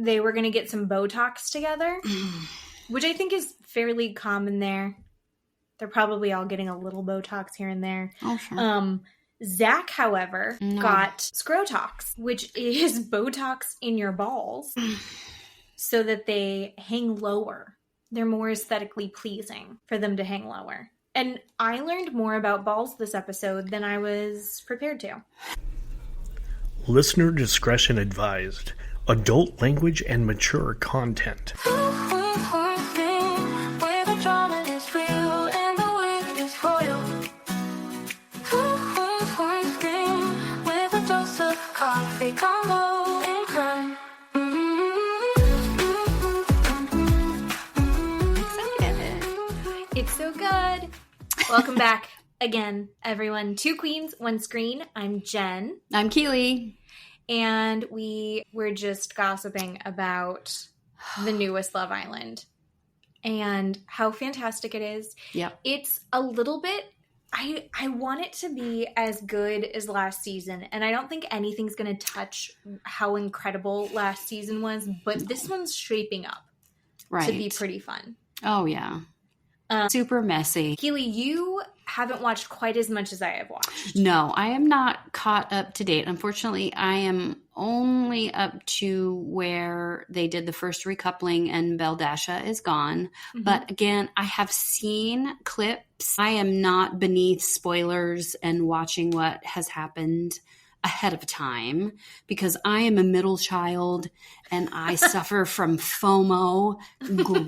they were going to get some Botox together, which I think is fairly common there. They're probably all getting a little Botox here and there. Oh, sure. Zack, however, got Scrotox, which is Botox in your balls so that they hang lower. They're more aesthetically pleasing for them to hang lower. And I learned more about balls this episode than I was prepared to. Listener discretion advised. Adult language and mature content. It's so good. Welcome back again, everyone. Two Queens, One Screen. I'm Jen. I'm Keeley. And we were just gossiping about the newest Love Island and how fantastic it is. Yep. It's a little bit, I want it to be as good as last season. And I don't think anything's going to touch how incredible last season was. But this one's shaping up to be pretty fun. Oh, yeah. Super messy. Keeley, you haven't watched quite as much as I have watched. No, I am not caught up to date. Unfortunately, I am only up to where they did the first recoupling and Beldasha is gone. Mm-hmm. But again, I have seen clips. I am not beneath spoilers and watching what has happened ahead of time because I am a middle child and I suffer from FOMO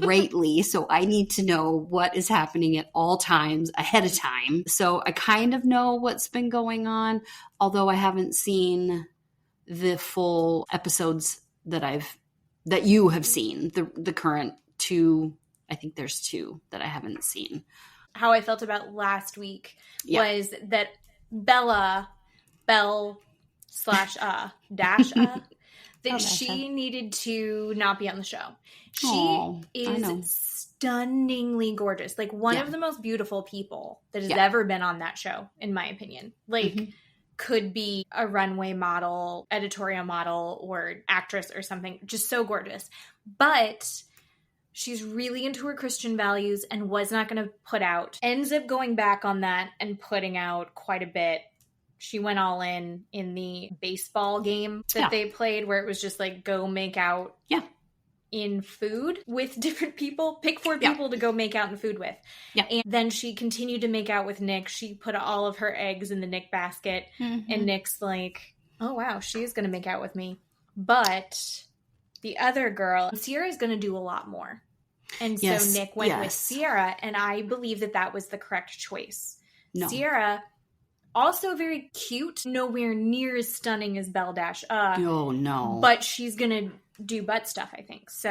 greatly. So I need to know what is happening at all times ahead of time. So I kind of know what's been going on, although I haven't seen the full episodes that you have seen, the current two. I think there's two that I haven't seen. How I felt about last week was that Bell that she needed to not be on the show. She is stunningly gorgeous. Like one of the most beautiful people that has ever been on that show, in my opinion. Like could be a runway model, editorial model, or actress or something. Just so gorgeous. But she's really into her Christian values and was not going to put out. Ends up going back on that and putting out quite a bit. She went all in the baseball game that they played where it was just like go make out in food with different people. Pick 4 people to go make out in food with. Yeah. And then she continued to make out with Nick. She put all of her eggs in the Nick basket. Mm-hmm. And Nick's like, oh, wow, she's going to make out with me. But the other girl, Sierra's going to do a lot more. And so Nick went with Sierra. And I believe that was the correct choice. No. Sierra... also very cute, nowhere near as stunning as Beldasha. Oh no! But she's gonna do butt stuff, I think. So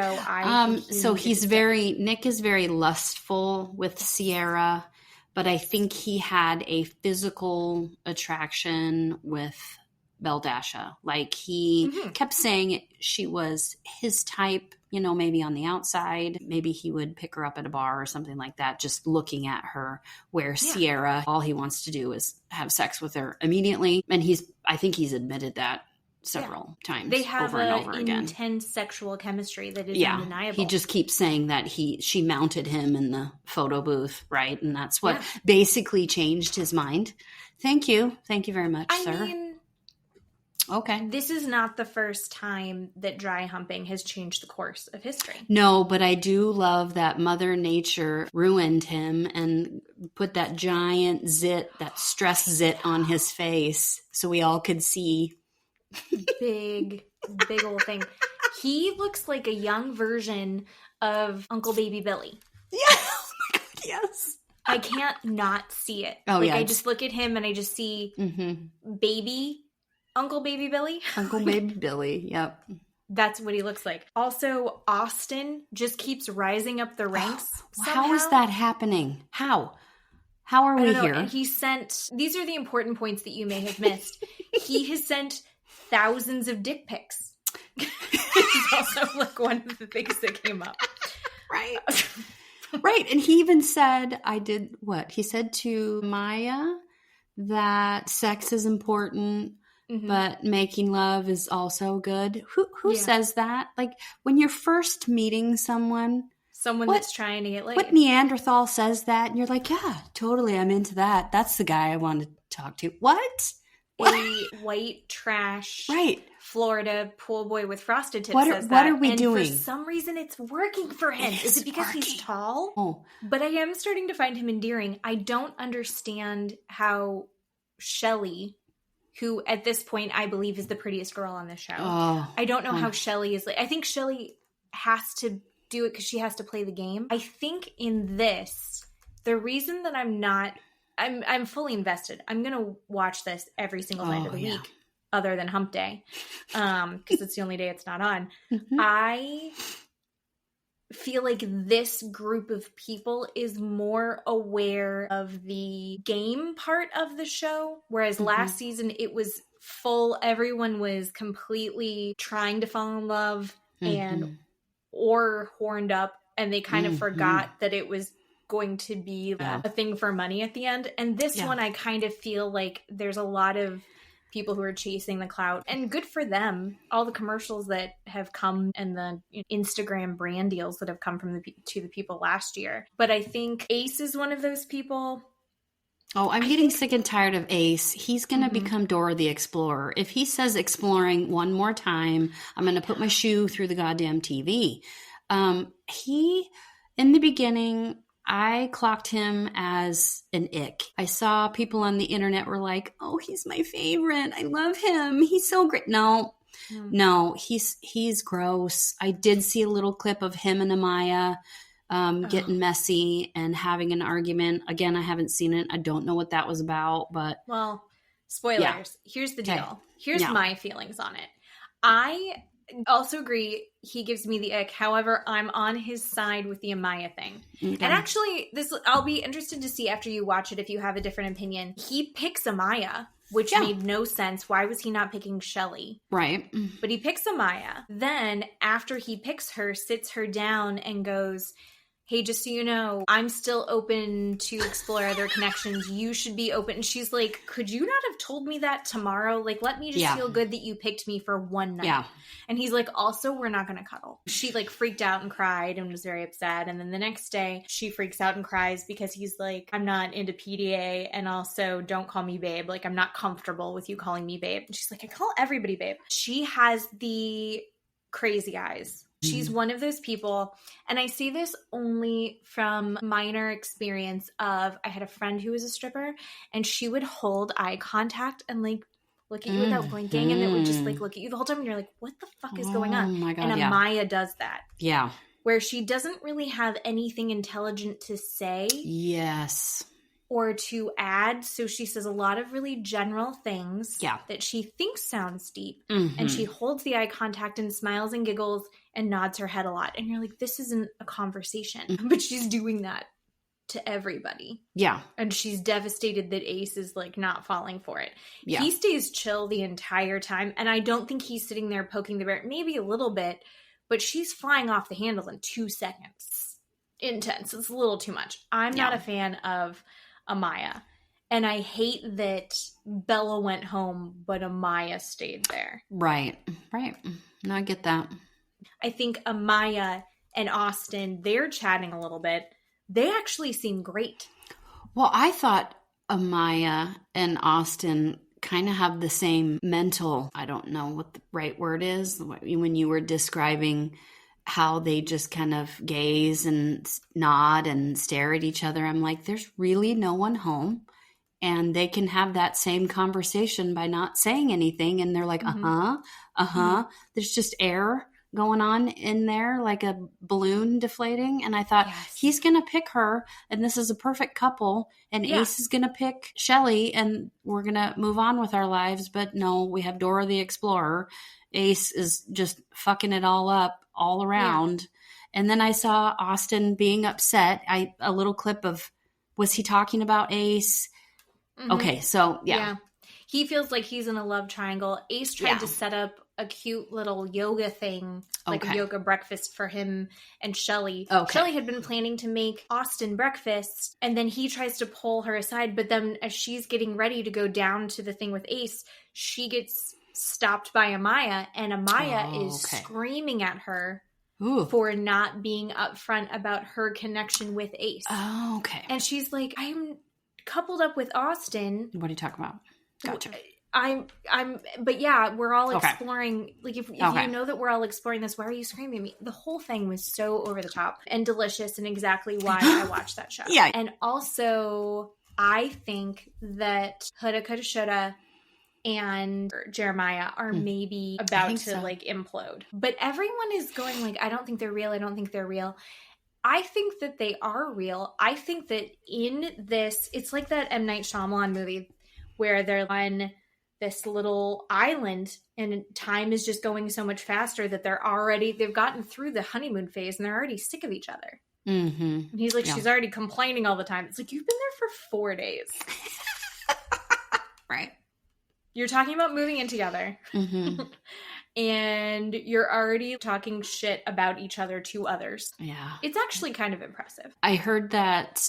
Nick is very lustful with Sierra, but I think he had a physical attraction with Beldasha. Like he kept saying she was his type. You know, maybe on the outside, maybe he would pick her up at a bar or something like that, just looking at her, where Sierra, all he wants to do is have sex with her immediately. And I think he's admitted that several times. They have over and over again. Intense sexual chemistry that is undeniable. He just keeps saying that she mounted him in the photo booth, right? And that's what basically changed his mind. Thank you. Thank you very much, sir. Okay. This is not the first time that dry humping has changed the course of history. No, but I do love that Mother Nature ruined him and put that giant zit, that stress zit on his face so we all could see. Big old thing. He looks like a young version of Uncle Baby Billy. Yeah. Oh my God, yes. I can't not see it. Oh, I just look at him and I just see baby Uncle Baby Billy. Uncle Baby Billy, yep. That's what he looks like. Also, Austin just keeps rising up the ranks. How is that happening? How are we here? And he sent, these are the important points that you may have missed. He has sent thousands of dick pics. It's also like one of the things that came up. Right. Right. And he even said, he said to Maya that sex is important. but making love is also good. Who says that? Like, when you're first meeting someone that's trying to get laid. What Neanderthal says that? And you're like, yeah, totally, I'm into that. That's the guy I want to talk to. What? A white trash Florida pool boy with frosted tips says that. What are we doing? For some reason, it's working for him. Is it because he's tall? Oh. But I am starting to find him endearing. I don't understand how Shelley, who at this point I believe is the prettiest girl on the show. Oh, I don't know how Shelley is. I think Shelley has to do it because she has to play the game. I think in this, the reason that I'm fully invested. I'm going to watch this every single night of the week, other than hump day, because it's the only day it's not on. I feel like this group of people is more aware of the game part of the show, whereas last season it was full. Everyone was completely trying to fall in love or horned up, and they kind of forgot that it was going to be a thing for money at the end. And this one, I kind of feel like there's a lot of people who are chasing the clout, and good for them. All the commercials that have come and the Instagram brand deals that have come from to the people last year. But I think Ace is one of those people. Oh, I'm getting sick and tired of Ace. He's going to become Dora the Explorer. If he says exploring one more time, I'm going to put my shoe through the goddamn TV. In the beginning, I clocked him as an ick. I saw people on the internet were like, oh, he's my favorite. I love him. He's so great. No, he's gross. I did see a little clip of him and Amaya getting messy and having an argument. Again, I haven't seen it. I don't know what that was about, but. Well, spoilers. Yeah. Here's the deal. Here's my feelings on it. I also agree he gives me the ick. However, I'm on his side with the Amaya thing. Okay. And actually, I'll be interested to see after you watch it if you have a different opinion. He picks Amaya, which made no sense. Why was he not picking Shelley? Right. But he picks Amaya. Then, after he picks her, sits her down and goes, hey, just so you know, I'm still open to explore other connections. You should be open. And she's like, could you not have told me that tomorrow? Like, let me just feel good that you picked me for one night. Yeah. And he's like, also, we're not going to cuddle. She like freaked out and cried and was very upset. And then the next day she freaks out and cries because he's like, I'm not into PDA, and also don't call me babe. Like, I'm not comfortable with you calling me babe. And she's like, I call everybody babe. She has the crazy eyes. She's one of those people, and I see this only from minor experience of, I had a friend who was a stripper, and she would hold eye contact and like look at you without blinking, and it would just like look at you the whole time, and you're like, what the fuck is going on? Oh my God, and Amaya does that. Yeah. Where she doesn't really have anything intelligent to say. Yes. Or to add. So she says a lot of really general things that she thinks sounds deep. And she holds the eye contact and smiles and giggles and nods her head a lot. And you're like, this isn't a conversation. But she's doing that to everybody. Yeah. And she's devastated that Ace is like not falling for it. Yeah. He stays chill the entire time. And I don't think he's sitting there poking the bear. Maybe a little bit. But she's flying off the handle in 2 seconds. Intense. It's a little too much. I'm not a fan of Amaya. And I hate that Bella went home, but Amaya stayed there. Right. No, I get that. I think Amaya and Austin, they're chatting a little bit. They actually seem great. Well, I thought Amaya and Austin kind of have the same mental, I don't know what the right word is, when you were describing how they just kind of gaze and nod and stare at each other. I'm like, there's really no one home, and they can have that same conversation by not saying anything. And they're like, There's just air going on in there, like a balloon deflating. And I thought, he's going to pick her, and this is a perfect couple. And Ace is going to pick Shelley, and we're going to move on with our lives. But no, we have Dora the Explorer. Ace is just fucking it all up all around. And then I saw Austin being upset. A little clip of, was he talking about Ace? Okay, so yeah. He feels like he's in a love triangle. Ace tried to set up a cute little yoga thing, like a yoga breakfast for him and Shelly. Shelly had been planning to make Austin breakfast, and then he tries to pull her aside, but then as she's getting ready to go down to the thing with Ace, she gets stopped by Amaya, and Amaya is screaming at her for not being upfront about her connection with Ace. Oh, okay. And she's like, I'm coupled up with Austin. What are you talking about? Gotcha. But yeah, we're all exploring, like, if you know that we're all exploring this, why are you screaming at me? The whole thing was so over the top and delicious, and exactly why I watched that show. Yeah. And also, I think that Huda Coulda Shoulda and Jeremiah are maybe about to implode. But everyone is going like, I don't think they're real. I don't think they're real. I think that they are real. I think that in this, it's like that M. Night Shyamalan movie where they're on this little island and time is just going so much faster that they've gotten through the honeymoon phase and they're already sick of each other. Mm-hmm. And he's like, she's already complaining all the time. It's like, you've been there for 4 days. Right. You're talking about moving in together. Mm-hmm. And you're already talking shit about each other to others. Yeah. It's actually kind of impressive. I heard that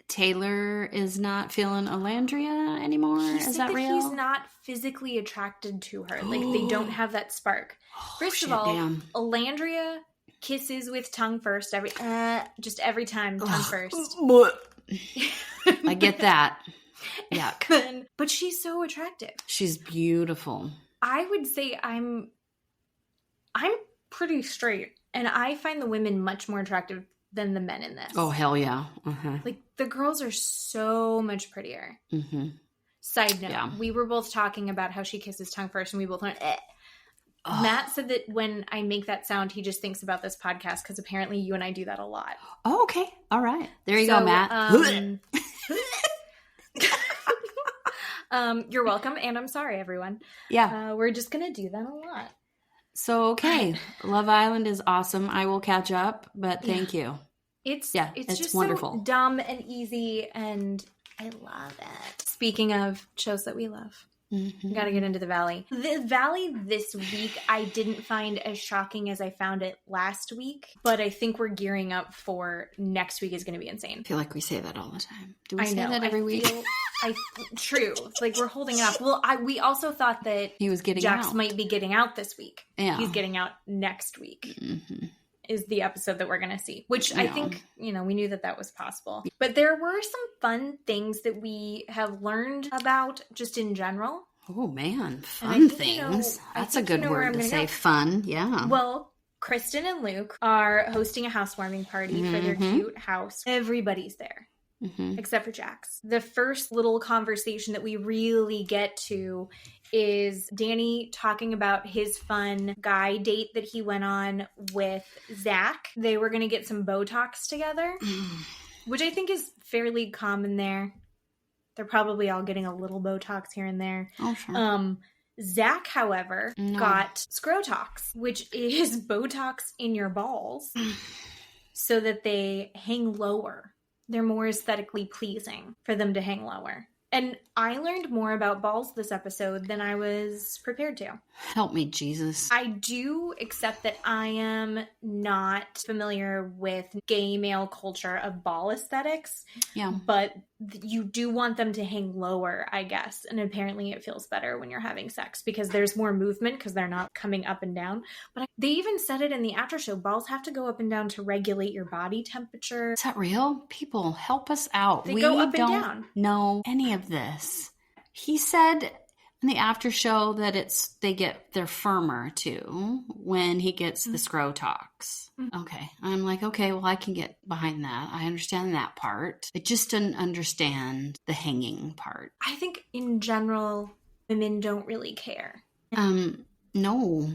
Taylor is not feeling Alandria anymore. Is that real? He's not physically attracted to her. Like, they don't have that spark. First of all, Alandria kisses with tongue first every time, tongue first. I get that. Yuck. But she's so attractive. She's beautiful. I would say I'm pretty straight, and I find the women much more attractive than the men in this. Oh, hell yeah. Uh-huh. Like, the girls are so much prettier. Mm-hmm. Side note, we were both talking about how she kisses tongue first, and we both went, eh. Matt said that when I make that sound, he just thinks about this podcast, because apparently you and I do that a lot. Oh, okay. All right. There you go, Matt. You're welcome, and I'm sorry, everyone. Yeah. We're just going to do that a lot. So, okay. Love Island is awesome. I will catch up, but thank you. It's just wonderful. So dumb and easy, and I love it. Speaking of shows that we love, we got to get into The Valley. The Valley this week I didn't find as shocking as I found it last week, but I think we're gearing up for next week is going to be insane. I feel like we say that all the time. Do we say that every week? True. It's like we're holding it up. Well, we also thought that he was getting Jax out. Might be getting out this week. Yeah. He's getting out next week. Mm-hmm. Is the episode that we're going to see, which I think, we knew that was possible. But there were some fun things that we have learned about just in general. Oh, man. Fun things. That's a good word to say. Fun. Yeah. Well, Kristen and Luke are hosting a housewarming party for their cute house. Everybody's there. Except for Jax. The first little conversation that we really get to is Danny talking about his fun guy date that he went on with Zach. They were going to get some Botox together, which I think is fairly common there. They're probably all getting a little Botox here and there. Oh, sure. Zach, however, got Scrotox, which is Botox in your balls so that they hang lower. They're more aesthetically pleasing for them to hang lower. And I learned more about balls this episode than I was prepared to. Help me, Jesus. I do accept that I am not familiar with gay male culture of ball aesthetics. Yeah. But you do want them to hang lower, I guess. And apparently it feels better when you're having sex because there's more movement because they're not coming up and down. But they even said it in the after show. Balls have to go up and down to regulate your body temperature. Is that real? People, help us out. They go up and down. Know any of this. He said in the after show that they're firmer too when he gets the Scrotox. Okay. I'm like, okay, well, I can get behind that. I understand that part. I just didn't understand the hanging part. I think in general, women don't really care. No.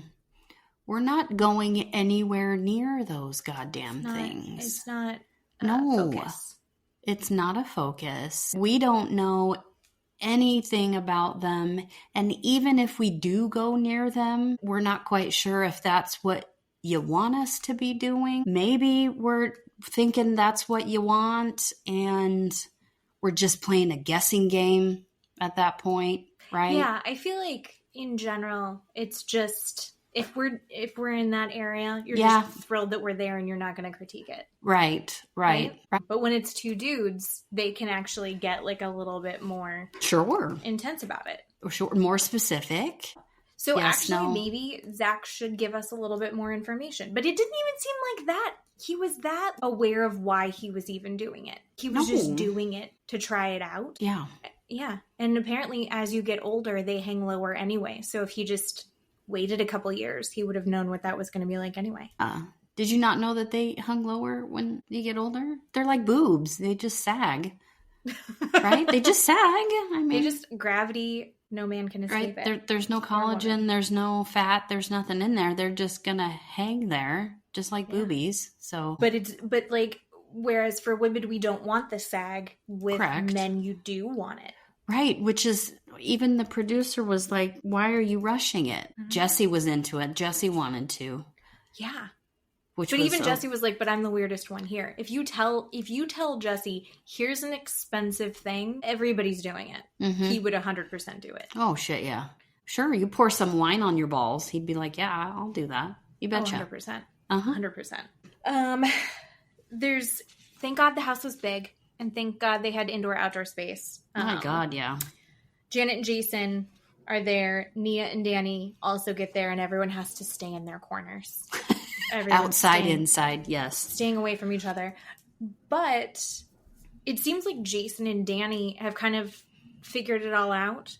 We're not going anywhere near those goddamn things. It's not focus. It's not a focus. We don't know anything about them. And even if we do go near them, we're not quite sure if that's what you want us to be doing. Maybe we're thinking that's what you want and we're just playing a guessing game at that point, right? Yeah, I feel like in general, it's just if we're in that area, you're just thrilled that we're there and you're not going to critique it. Right. But when it's two dudes, they can actually get like a little bit more intense about it. Sure, more specific. So maybe Zack should give us a little bit more information. But it didn't even seem like that. He was that aware of why he was even doing it. He was just doing it to try it out. Yeah. Yeah. And apparently as you get older, they hang lower anyway. So if he just waited a couple years, he would have known what that was going to be like anyway. Did you not know that they hung lower when you get older? They're like boobs. They just sag. Right? They just sag. I mean, they just gravity. No man can escape it. There's no collagen. There's no fat. There's nothing in there. They're just going to hang there just like boobies. So, but like, whereas for women, we don't want the sag. With men, you do want it. Right. Which is, even the producer was like, why are you rushing it? Mm-hmm. Jesse was into it. Jesse wanted to. Yeah. Jesse was like, but I'm the weirdest one here. If you tell Jesse, here's an expensive thing, everybody's doing it. Mm-hmm. He would 100% do it. Oh, shit, yeah. Sure, you pour some wine on your balls. He'd be like, yeah, I'll do that. You betcha. 100%. 100%. Thank God the house was big, and thank God they had indoor-outdoor space. Oh, my God, yeah. Janet and Jason are there. Nia and Danny also get there, and everyone has to stay in their corners. Outside, inside, yes. Staying away from each other. But it seems like Jason and Danny have kind of figured it all out.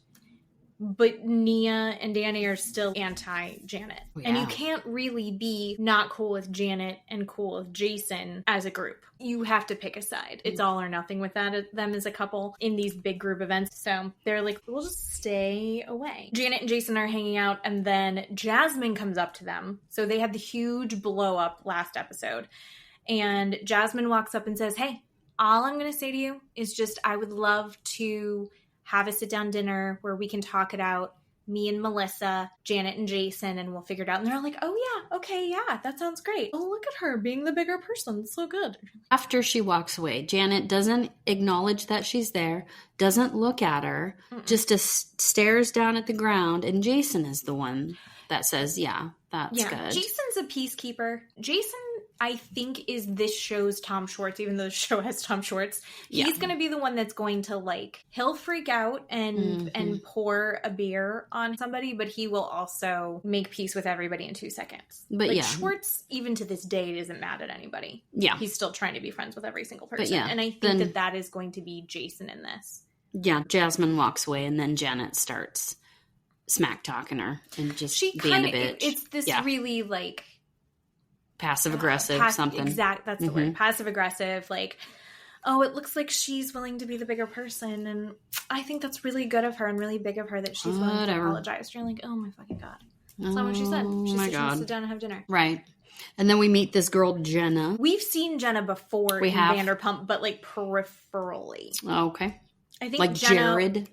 But Nia and Danny are still anti-Janet. Yeah. And you can't really be not cool with Janet and cool with Jason as a group. You have to pick a side. It's all or nothing with them as a couple in these big group events. So they're like, we'll just stay away. Janet and Jason are hanging out, and then Jasmine comes up to them. So they had the huge blow up last episode. And Jasmine walks up and says, hey, all I'm going to say to you is just, I would love to have a sit-down dinner where we can talk it out, me and Melissa, Janet and Jason, and we'll figure it out. And they're like, oh, yeah, okay, yeah, that sounds great. Oh, look at her being the bigger person. It's so good. After she walks away, Janet doesn't acknowledge that she's there, doesn't look at her, just stares down at the ground, and Jason is the one that says, yeah, that's good. Jason's a peacekeeper. Jason, I think, is this show's Tom Schwartz, even though the show has Tom Schwartz. He's going to be the one that's going to, like, he'll freak out and pour a beer on somebody, but he will also make peace with everybody in 2 seconds. But like, Schwartz, even to this day, isn't mad at anybody. Yeah. He's still trying to be friends with every single person. And I think that is going to be Jason in this. Yeah, Jasmine walks away, and then Janet starts smack talking her and just being a bitch. It's this really, like, passive aggressive something. Exact. That's the word. Passive aggressive. Like, oh, it looks like she's willing to be the bigger person, and I think that's really good of her and really big of her that she's willing to apologize. You're like, oh my fucking God. That's not what she said. She said she wants to sit down and have dinner. Right. And then we meet this girl, Jenna. We've seen Jenna before in Vanderpump, but like peripherally. Oh, okay. I think like Jenna, Jared.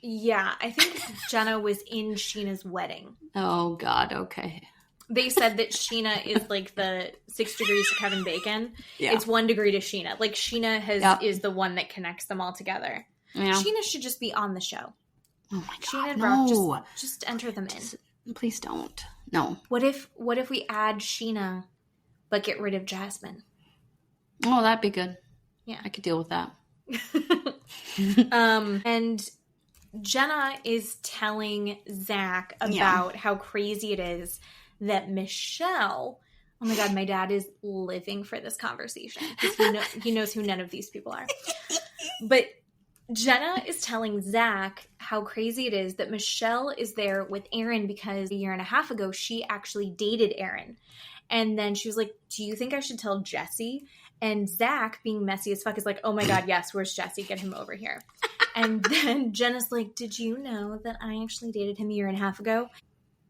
Yeah, I think Jenna was in Sheena's wedding. Oh God. Okay. They said that Sheena is like the 6 degrees to Kevin Bacon. Yeah. It's 1 degree to Sheena. Like, Sheena is the one that connects them all together. Yeah. Sheena should just be on the show. Oh my God, Sheena and Brock, just enter them in. Please don't. No. What if we add Sheena, but get rid of Jasmine? Oh, that'd be good. Yeah. I could deal with that. And Jenna is telling Zack about how crazy it is that Michelle, oh my God, my dad is living for this conversation because he knows who none of these people are. But Jenna is telling Zack how crazy it is that Michelle is there with Aaron because a year and a half ago, she actually dated Aaron. And then she was like, do you think I should tell Jesse? And Zack, being messy as fuck, is like, oh my God, yes, where's Jesse? Get him over here. And then Jenna's like, did you know that I actually dated him a year and a half ago?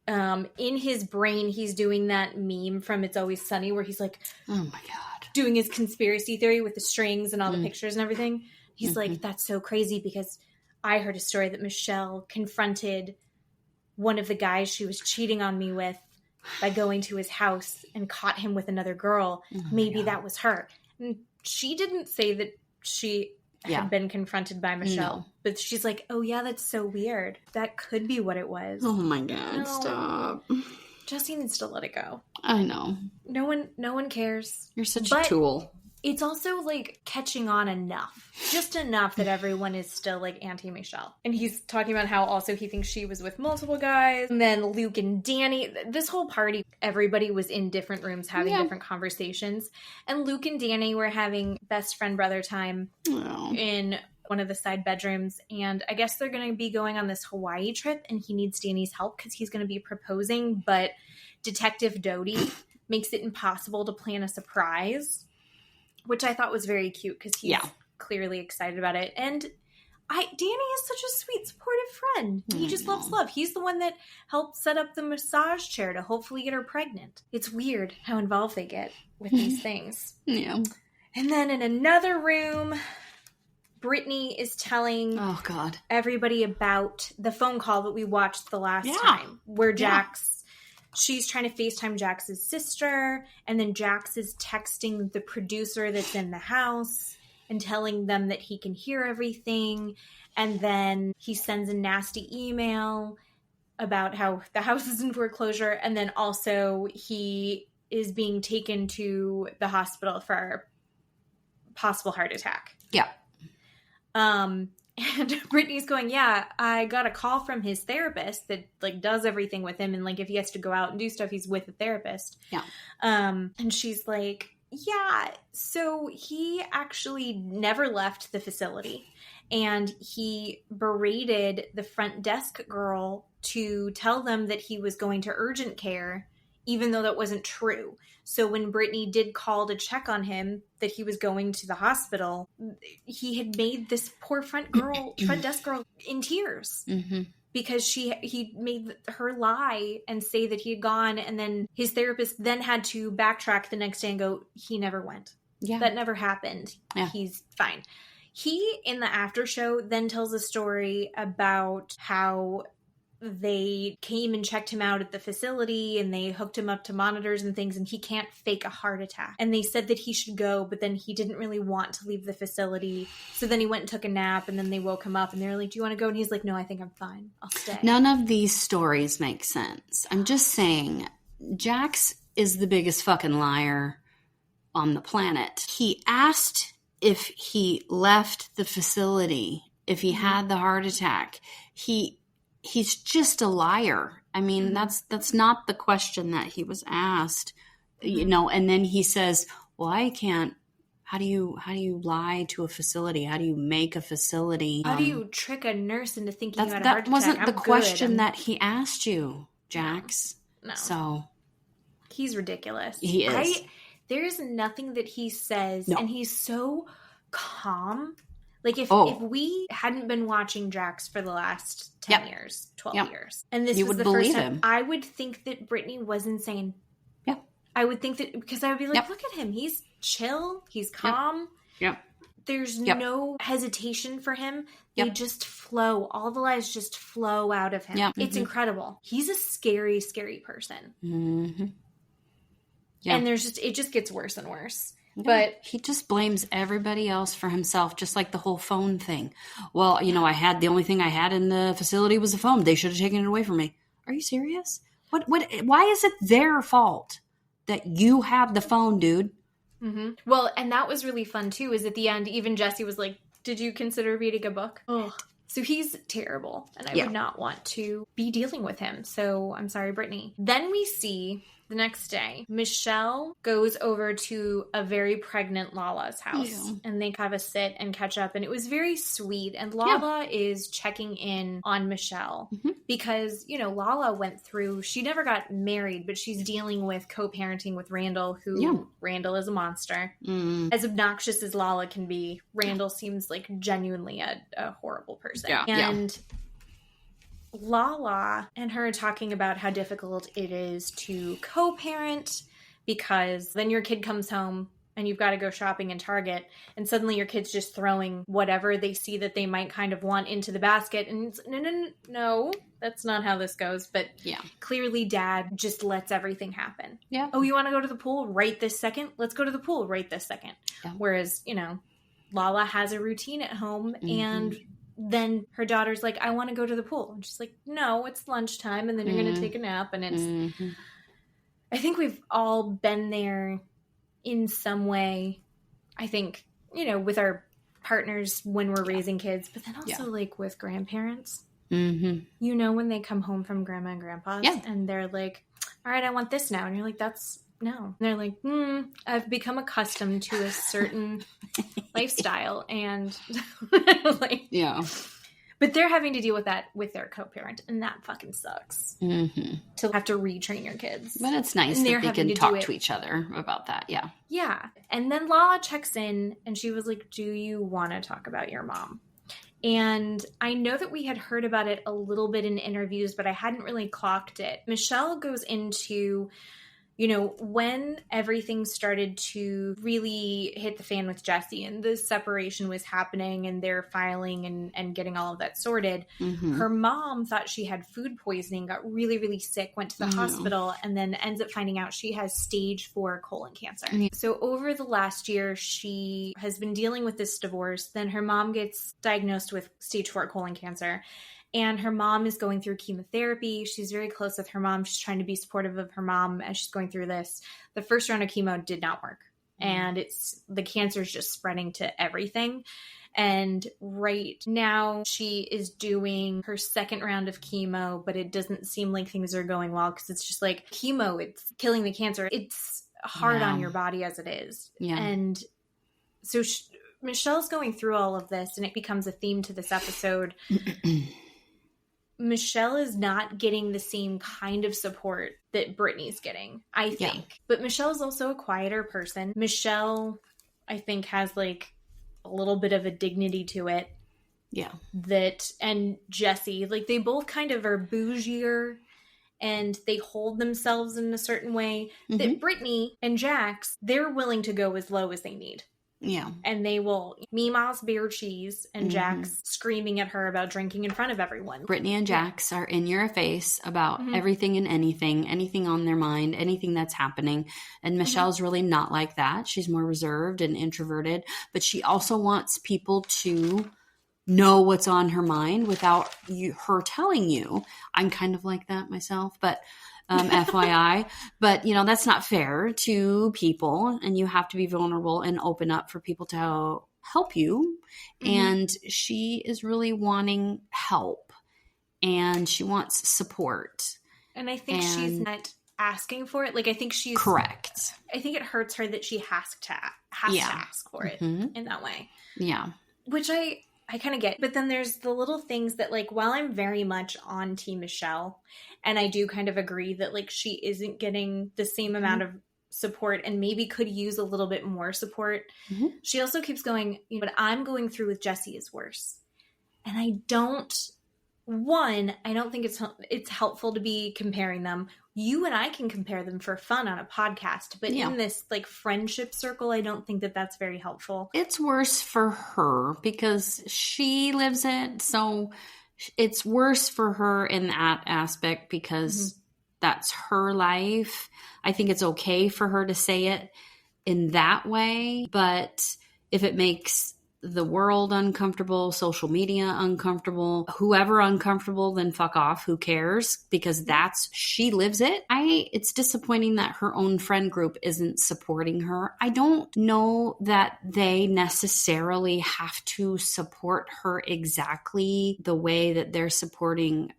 In his brain, he's doing that meme from It's Always Sunny where he's like, oh my God, doing his conspiracy theory with the strings and all the pictures and everything. He's like, that's so crazy because I heard a story that Michelle confronted one of the guys she was cheating on me with by going to his house and caught him with another girl. Maybe that was her. And she didn't say that she had been confronted by Michelle. But she's like, oh yeah, that's so weird. That could be what it was. Oh my God, stop. Jesse needs to let it go. I know. No one cares. You're such a tool. It's also, like, catching on enough. Just enough that everyone is still, like, anti-Michelle. And he's talking about how also he thinks she was with multiple guys. And then Luke and Danny. This whole party, everybody was in different rooms having different conversations. And Luke and Danny were having best friend-brother time in one of the side bedrooms. And I guess they're going to be going on this Hawaii trip. And he needs Danny's help because he's going to be proposing. But Detective Doty makes it impossible to plan a surprise, which I thought was very cute because he's clearly excited about it. And Danny is such a sweet, supportive friend. He just loves love. He's the one that helped set up the massage chair to hopefully get her pregnant. It's weird how involved they get with these things. Yeah. And then in another room, Brittany is telling everybody about the phone call that we watched the last time, where she's trying to FaceTime Jax's sister, and then Jax is texting the producer that's in the house and telling them that he can hear everything. And then he sends a nasty email about how the house is in foreclosure. And then also he is being taken to the hospital for a possible heart attack. Yeah. And Brittany's going, I got a call from his therapist that, like, does everything with him. And, like, if he has to go out and do stuff, he's with a therapist. Yeah. And she's like, so he actually never left the facility. And he berated the front desk girl to tell them that he was going to urgent care, even though that wasn't true. So when Brittany did call to check on him that he was going to the hospital, he had made this poor front desk girl in tears because he made her lie and say that he had gone. And then his therapist then had to backtrack the next day and go, he never went. Yeah. That never happened. Yeah. He's fine. He, in the after show, then tells a story about how they came and checked him out at the facility and they hooked him up to monitors and things, and he can't fake a heart attack. And they said that he should go, but then he didn't really want to leave the facility. So then he went and took a nap, and then they woke him up and they were like, do you want to go? And he's like, no, I think I'm fine. I'll stay. None of these stories make sense. I'm just saying, Jax is the biggest fucking liar on the planet. He asked if he left the facility, if he had the heart attack. He's just a liar. I mean, that's not the question that he was asked, you know. And then he says, well, I can't. How do you lie to a facility? How do you make a facility? How do you trick a nurse into thinking you had a that heart attack? wasn't the question that he asked you, Jax. No. So he's ridiculous. He is. There is nothing that he says, and he's so calm. Like, if we hadn't been watching Jax for the last 10 years, 12 years, and this was the first time, I would think that Brittany was insane. Yeah. I would think that, because I would be like, look at him. He's chill. He's calm. Yep. There's no hesitation for him. They just flow. All the lies just flow out of him. Yep. It's incredible. He's a scary, scary person. Mm-hmm. Yeah. And it just gets worse and worse. But he just blames everybody else for himself, just like the whole phone thing. Well, you know, the only thing I had in the facility was a phone. They should have taken it away from me. Are you serious? Why is it their fault that you have the phone, dude? Mm-hmm. Well, and that was really fun too, is at the end, even Jesse was like, did you consider reading a book? Oh. So he's terrible, and I would not want to be dealing with him. So I'm sorry, Brittany. Then we see the next day, Michelle goes over to a very pregnant Lala's house, and they have a sit and catch up, and it was very sweet. And Lala is checking in on Michelle because, you know, Lala went through, she never got married, but she's dealing with co-parenting with Randall, who Randall is a monster. As obnoxious as Lala can be, Randall seems like genuinely a horrible person. And Lala and her talking about how difficult it is to co-parent, because then your kid comes home and you've got to go shopping in Target, and suddenly your kid's just throwing whatever they see that they might kind of want into the basket, and it's, no, that's not how this goes. But clearly Dad just lets everything happen. Oh, you want to go to the pool right this second? Let's go to the pool right this second. Whereas, you know, Lala has a routine at home, and then her daughter's like, I want to go to the pool. And she's like, no, it's lunchtime, and then you're going to take a nap. And I think we've all been there in some way. I think, with our partners when we're raising kids, but then also like with grandparents. Mm-hmm. When they come home from grandma and grandpa's and they're like, all right, I want this now. And you're like, no. And they're like, I've become accustomed to a certain lifestyle. And but they're having to deal with that with their co-parent. And that fucking sucks. Mm-hmm. To have to retrain your kids. But it's nice that they can talk to each other about that. Yeah. Yeah. And then Lala checks in and she was like, do you want to talk about your mom? And I know that we had heard about it a little bit in interviews, but I hadn't really clocked it. Michelle goes into, when everything started to really hit the fan with Jesse and the separation was happening and they're filing and getting all of that sorted, her mom thought she had food poisoning, got really, really sick, went to the hospital, and then ends up finding out she has stage 4 colon cancer. So over the last year, she has been dealing with this divorce. Then her mom gets diagnosed with stage 4 colon cancer. And her mom is going through chemotherapy. She's very close with her mom. She's trying to be supportive of her mom as she's going through this. The first round of chemo did not work. And the cancer is just spreading to everything. And right now she is doing her second round of chemo, but it doesn't seem like things are going well because it's just like chemo, it's killing the cancer. It's hard on your body as it is. Yeah. And so Michelle's going through all of this and it becomes a theme to this episode. Michelle is not getting the same kind of support that Brittany's getting, I think. Yeah. But Michelle's also a quieter person. Michelle, I think, has like a little bit of a dignity to it. Yeah. And Jesse, like they both kind of are bougier and they hold themselves in a certain way that Brittany and Jax, they're willing to go as low as they need. Yeah. And they will Mima's beer cheese and Jax screaming at her about drinking in front of everyone. Brittany and Jax are in your face about everything and anything on their mind, anything that's happening. And Michelle's really not like that. She's more reserved and introverted, but she also wants people to know what's on her mind without her telling you. I'm kind of like that myself, but FYI, but that's not fair to people and you have to be vulnerable and open up for people to help you. And she is really wanting help and she wants support. And I think she's not asking for it. Like, I think she's correct. I think it hurts her that she has to ask for it in that way. Yeah. Which I kind of get. But then there's the little things that, like, while I'm very much on Team Michelle, and I do kind of agree that, like, she isn't getting the same amount of support and maybe could use a little bit more support, she also keeps going, what I'm going through with Jesse is worse. And I don't think it's helpful to be comparing them. You and I can compare them for fun on a podcast, but in this like friendship circle, I don't think that that's very helpful. It's worse for her because she lives it. So it's worse for her in that aspect because that's her life. I think it's okay for her to say it in that way, but if it makes the world uncomfortable, social media uncomfortable, whoever uncomfortable, then fuck off. Who cares? Because she lives it. It's disappointing that her own friend group isn't supporting her. I don't know that they necessarily have to support her exactly the way that they're supporting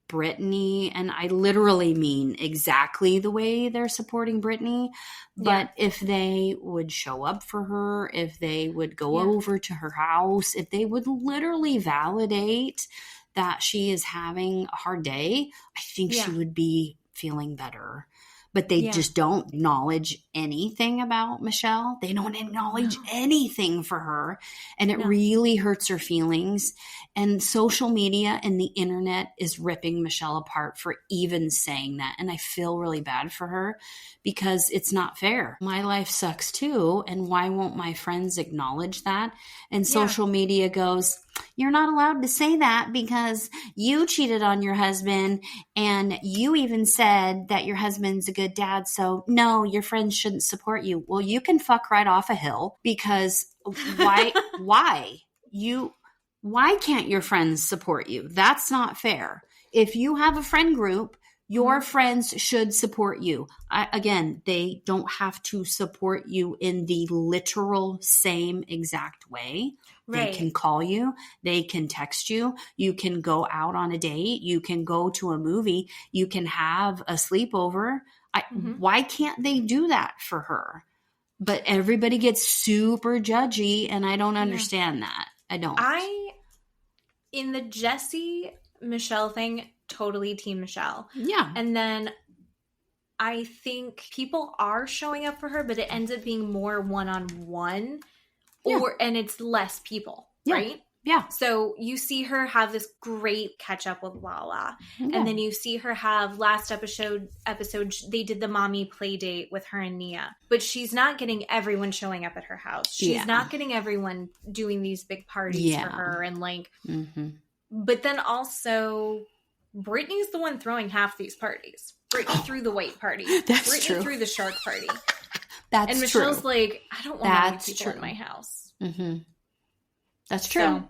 Brittany, and I literally mean exactly the way they're supporting Brittany, but if they would show up for her, if they would go over to her house, if they would literally validate that she is having a hard day, I think she would be feeling better. But they just don't acknowledge anything about Michelle. They don't acknowledge anything for her. And it really hurts her feelings. And social media and the internet is ripping Michelle apart for even saying that. And I feel really bad for her because it's not fair. My life sucks too. And why won't my friends acknowledge that? And social media goes, you're not allowed to say that because you cheated on your husband and you even said that your husband's a good dad. So no, your friends shouldn't support you. Well, you can fuck right off a hill because why can't your friends support you? That's not fair. If you have a friend group Your friends should support you. Again, they don't have to support you in the literal same exact way. Right. They can call you. They can text you. You can go out on a date. You can go to a movie. You can have a sleepover. Why can't they do that for her? But everybody gets super judgy, and I don't understand that. I don't. In the Jessie Michelle thing, totally team Michelle. Yeah. And then I think people are showing up for her, but it ends up being more one-on-one and it's less people, right? Yeah. So you see her have this great catch up with Lala. Yeah. And then you see her have last episode, they did the mommy play date with her and Nia. But she's not getting everyone showing up at her house. She's not getting everyone doing these big parties for her. And like, but then also Brittany's the one throwing half these parties. Brittany threw the white party. That's Brittany true. threw the shark party. That's and Michelle's like, I don't want any people in my house. Mm-hmm. That's true.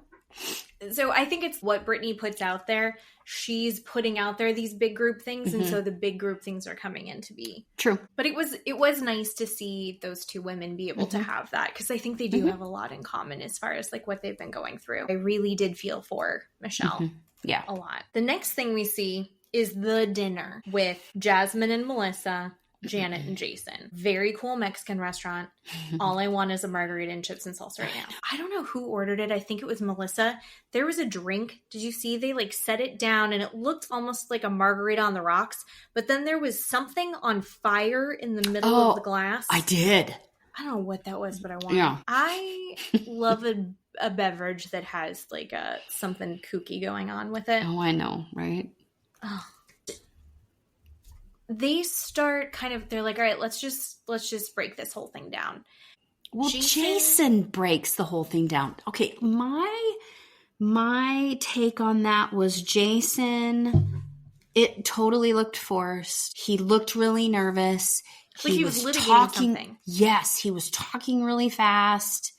So I think it's what Brittany puts out there. She's putting out there these big group things, and so the big group things are coming in to be. True. But it was nice to see those two women be able to have that, because I think they do have a lot in common as far as like what they've been going through. I really did feel for Michelle a lot. The next thing we see is the dinner with Jasmine and Melissa, Janet and Jason. Very cool Mexican restaurant. All I want is a margarita and chips and salsa right now. I don't know who ordered it. I think it was Melissa. There was a drink. Did you see? They like set it down and it looked almost like a margarita on the rocks. But then there was something on fire in the middle of the glass. I did. I don't know what that was, but I wanted. Yeah. I love a beverage that has like something kooky going on with it. Oh, I know, right? Oh. They start they're like, all right, let's just break this whole thing down. Well, Jason breaks the whole thing down. Okay, my take on that was Jason, it totally looked forced. He looked really nervous. Like he was litigating something. Yes, he was talking really fast.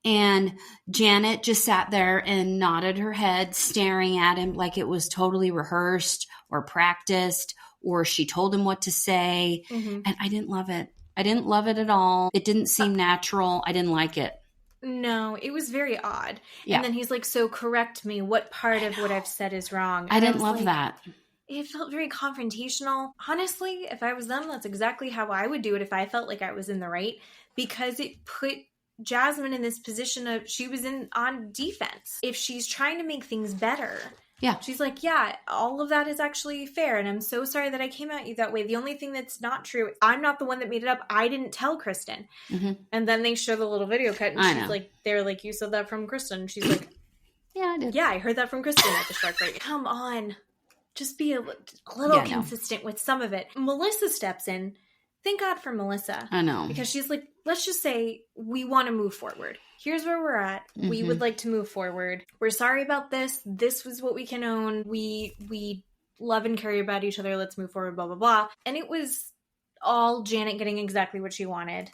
And Janet just sat there and nodded her head, staring at him like it was totally rehearsed or practiced, or she told him what to say. And I didn't love it. I didn't love it at all. It didn't seem natural. I didn't like it. No, it was very odd. Yeah. And then he's like, so correct me. What part of what I've said is wrong? I didn't love that. It felt very confrontational. Honestly, if I was them, that's exactly how I would do it if I felt like I was in the right, because it put Jasmine in this position of, she was on defense. If she's trying to make things better, she's like, yeah, all of that is actually fair, and I'm so sorry that I came at you that way. The only thing that's not true, I'm not the one that made it up. I didn't tell Kristen. And then they show the little video cut, and she's like, they're like, you said that from Kristen. And she's like, yeah, I did. Yeah, I heard that from Kristen at the shark break. Come on. Just be a little consistent with some of it. Melissa steps in. Thank God for Melissa. I know. Because she's like, let's just say we want to move forward. Here's where we're at. We would like to move forward. We're sorry about this. This was what we can own. We love and care about each other. Let's move forward, blah, blah, blah. And it was all Janet getting exactly what she wanted.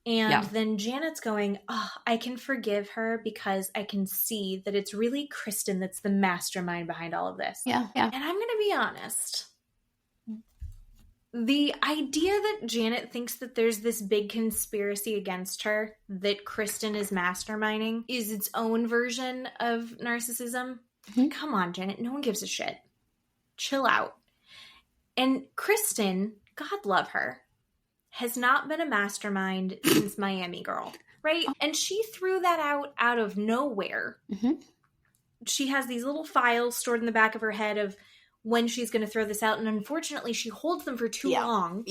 And then Janet's going, I can forgive her because I can see that it's really Kristen that's the mastermind behind all of this. Yeah. And I'm going to be honest. The idea that Janet thinks that there's this big conspiracy against her, that Kristen is masterminding, is its own version of narcissism. Come on, Janet. No one gives a shit. Chill out. And Kristen, God love her, has not been a mastermind since Miami Girl, right? And she threw that out of nowhere. She has these little files stored in the back of her head of when she's going to throw this out, and unfortunately she holds them for too long.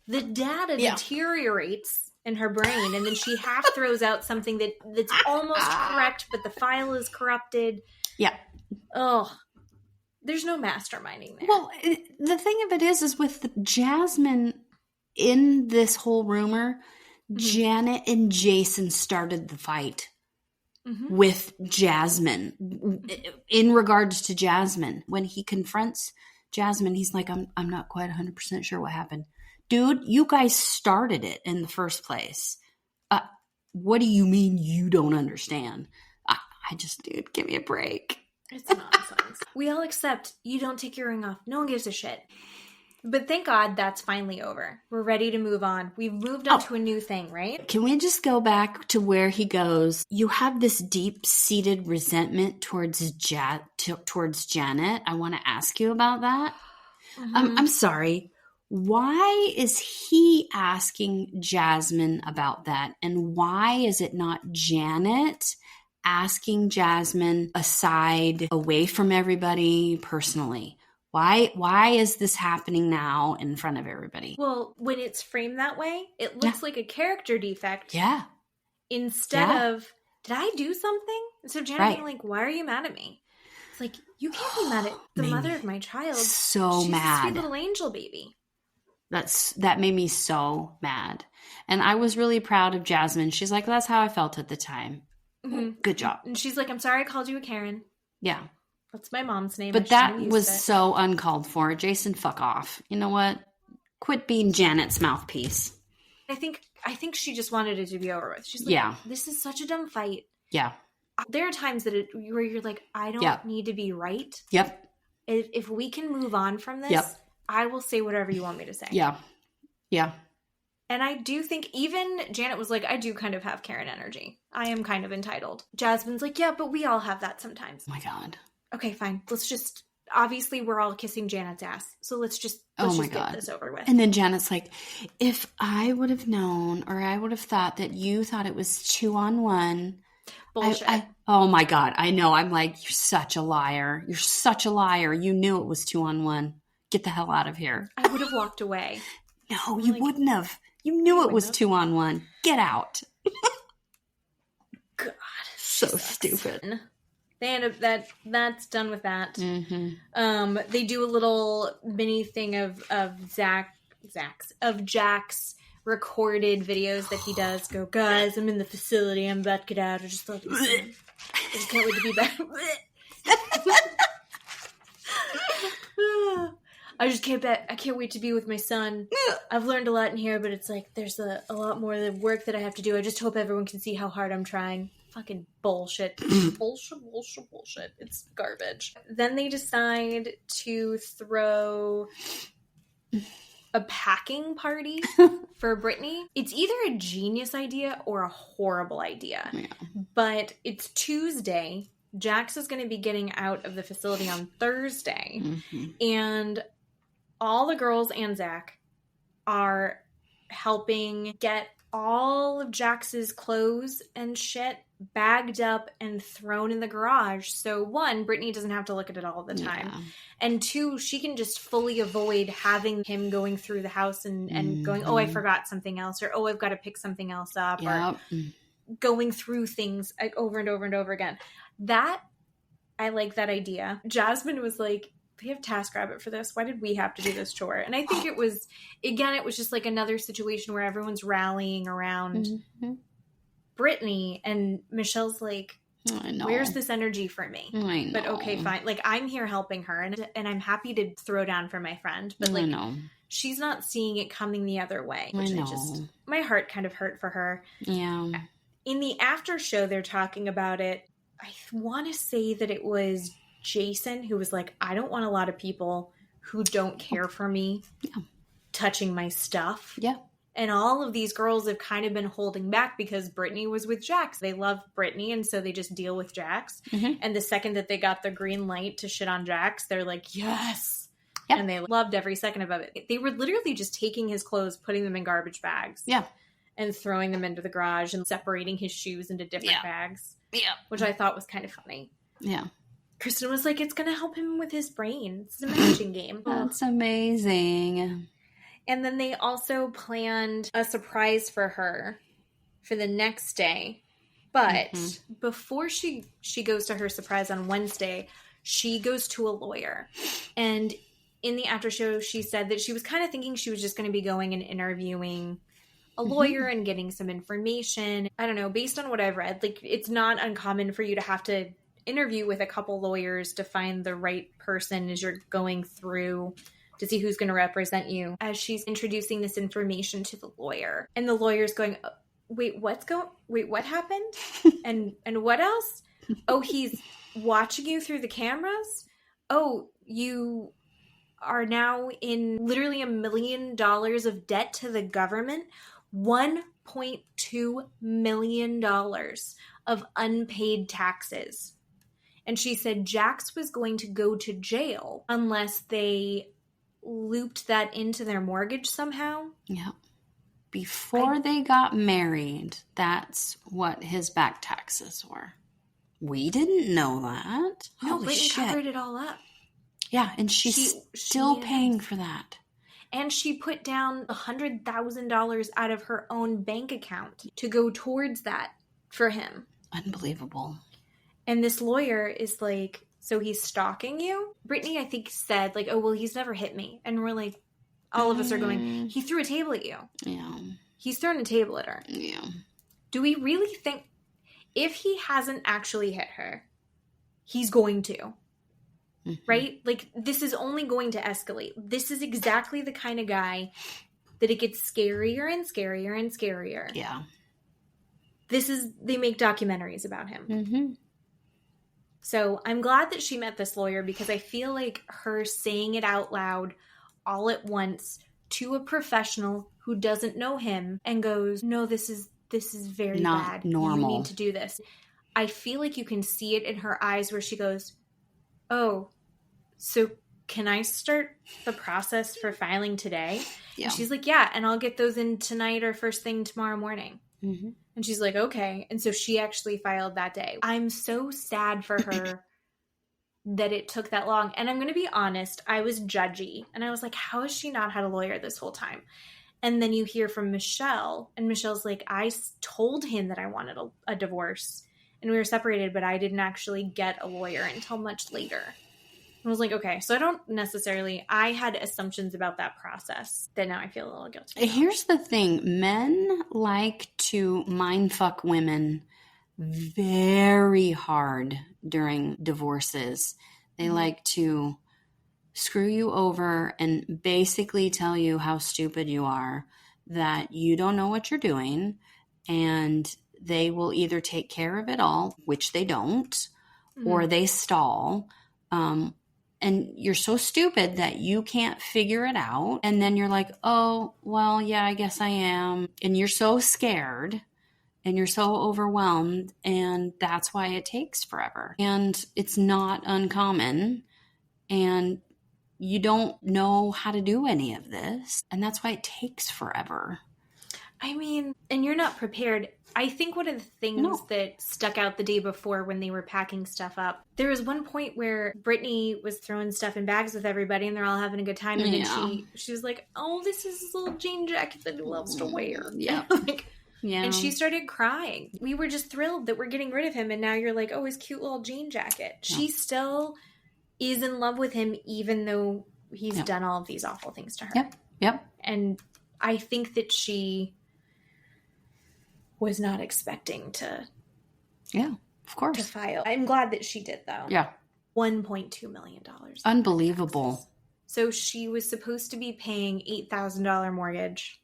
The data deteriorates in her brain, and then she half throws out something that's almost correct, but the file is corrupted. There's no masterminding there. Well, the thing of it is with Jasmine in this whole rumor, Janet and Jason started the fight. With Jasmine, in regards to Jasmine. When he confronts Jasmine, he's like, I'm not quite 100% sure what happened. Dude, you guys started it in the first place. What do you mean you don't understand? I just, dude, give me a break. It's nonsense. We all accept you don't take your ring off. No one gives a shit. But thank God that's finally over. We're ready to move on. We've moved on to a new thing, right? Can we just go back to where he goes? You have this deep-seated resentment towards Janet. I want to ask you about that. Mm-hmm. I'm sorry. Why is he asking Jasmine about that? And why is it not Janet asking Jasmine aside, away from everybody, personally? Why is this happening now in front of everybody? Well, when it's framed that way, it looks like a character defect. Yeah. Instead of, did I do something? Instead of Janet being like, why are you mad at me? It's like, you can't be mad at the mother of my child. So mad. She's a sweet little angel baby. That made me so mad. And I was really proud of Jasmine. She's like, that's how I felt at the time. Mm-hmm. Good job. And she's like, I'm sorry I called you a Karen. Yeah. That's my mom's name. But that was so uncalled for. Jason, fuck off. You know what? Quit being Janet's mouthpiece. I think she just wanted it to be over with. She's like, this is such a dumb fight. Yeah. There are times where you're like, I don't need to be right. Yep. If we can move on from this, I will say whatever you want me to say. Yeah. Yeah. And I do think even Janet was like, I do kind of have Karen energy. I am kind of entitled. Jasmine's like, yeah, but we all have that sometimes. Oh my God. Okay, fine. Let's just, obviously we're all kissing Janet's ass. So let's just get this over with. And then Janet's like, if I would have known, or I would have thought that you thought it was 2-on-1. Bullshit. Oh my God. I know. I'm like, you're such a liar. You're such a liar. You knew it was 2-on-1. Get the hell out of here. I would have walked away. No, you wouldn't have. You knew it was 2-on-1. Get out. God. So stupid. They end up that's done with that. Mm-hmm. They do a little mini thing of Jack's recorded videos that he does. Go, guys, I'm in the facility. I'm about to get out. I just can't wait to be back. I can't wait to be with my son. I've learned a lot in here, but it's like there's a lot more of the work that I have to do. I just hope everyone can see how hard I'm trying. Fucking bullshit. bullshit. It's garbage. Then they decide to throw a packing party for Brittany. It's either a genius idea or a horrible idea. Yeah. But it's Tuesday. Jax is going to be getting out of the facility on Thursday. Mm-hmm. And all the girls and Zack are helping get all of Jax's clothes and shit bagged up and thrown in the garage. So one, Brittany doesn't have to look at it all the time. Yeah. And two, she can just fully avoid having him going through the house and going, oh, I forgot something else, or oh, I've got to pick something else up, or going through things over and over and over again. I like that idea. Jasmine was like, they have TaskRabbit for this. Why did we have to do this chore? And I think it was just like another situation where everyone's rallying around Brittany, and Michelle's like, where's this energy for me? I know. But okay, fine. Like, I'm here helping her, and I'm happy to throw down for my friend. But like, she's not seeing it coming the other way. Which my heart kind of hurt for her. Yeah. In the after show, they're talking about it. I want to say that it was Jason who was like, I don't want a lot of people who don't care for me touching my stuff. Yeah. And all of these girls have kind of been holding back because Brittany was with Jax. They love Brittany, and so they just deal with Jax. Mm-hmm. And the second that they got the green light to shit on Jax, they're like, yes. Yep. And they loved every second of it. They were literally just taking his clothes, putting them in garbage bags. Yeah. And throwing them into the garage and separating his shoes into different bags. Yeah. Which I thought was kind of funny. Yeah. Kristen was like, it's going to help him with his brain. It's a matching game. That's amazing. And then they also planned a surprise for her for the next day. But before she goes to her surprise on Wednesday, she goes to a lawyer. And in the after show, she said that she was kind of thinking she was just going to be going and interviewing a lawyer and getting some information. I don't know, based on what I've read, like, it's not uncommon for you to have to interview with a couple lawyers to find the right person as you're going through to see who's going to represent you. As she's introducing this information to the lawyer, and the lawyer's going, wait, what happened? and what else? Oh, watching you through the cameras. Oh, you are now in literally $1 million of debt to the government. $1.2 million of unpaid taxes. And she said Jax was going to go to jail unless they looped that into their mortgage somehow. Yep. Before they got married, that's what his back taxes were. We didn't know that. No, Brittany covered it all up. Yeah, and she's still paying for that. And she put down $100,000 out of her own bank account to go towards that for him. Unbelievable. And this lawyer is like, so he's stalking you? Brittany, I think, said, like, oh, well, he's never hit me. And we're like, all of us are going, he threw a table at you. Yeah. He's thrown a table at her. Yeah. Do we really think, if he hasn't actually hit her, he's going to? Mm-hmm. Right? Like, this is only going to escalate. This is exactly the kind of guy that it gets scarier and scarier and scarier. Yeah. They make documentaries about him. Mm-hmm. So I'm glad that she met this lawyer, because I feel like her saying it out loud all at once to a professional who doesn't know him and goes, no, this is very not bad. Normal. You need to do this. I feel like you can see it in her eyes where she goes, oh, so can I start the process for filing today? Yeah. And she's like, yeah, and I'll get those in tonight or first thing tomorrow morning. Mm-hmm. And she's like, okay. And so she actually filed that day. I'm so sad for her that it took that long. And I'm going to be honest, I was judgy. And I was like, how has she not had a lawyer this whole time? And then you hear from Michelle. And Michelle's like, I told him that I wanted a divorce. And we were separated, but I didn't actually get a lawyer until much later. And I was like, okay, so I had assumptions about that process that now I feel a little guilty about. Here's the thing. Men like to mindfuck women very hard during divorces. They like to screw you over and basically tell you how stupid you are, that you don't know what you're doing, and they will either take care of it all, which they don't, or they stall. And you're so stupid that you can't figure it out. And then you're like, oh, well, yeah, I guess I am. And you're so scared and you're so overwhelmed. And that's why it takes forever. And it's not uncommon. And you don't know how to do any of this. And that's why it takes forever. I mean, and you're not prepared. I think one of the things that stuck out the day before when they were packing stuff up, there was one point where Brittany was throwing stuff in bags with everybody and they're all having a good time. And then she was like, oh, this is his little jean jacket that he loves to wear. Yeah. And she started crying. We were just thrilled that we're getting rid of him. And now you're like, oh, his cute little jean jacket. Yeah. She still is in love with him, even though he's done all of these awful things to her. Yep. And I think that she was not expecting to of course, to file. I'm glad that she did, though. $1.2 million. Unbelievable. So she was supposed to be paying $8,000 mortgage,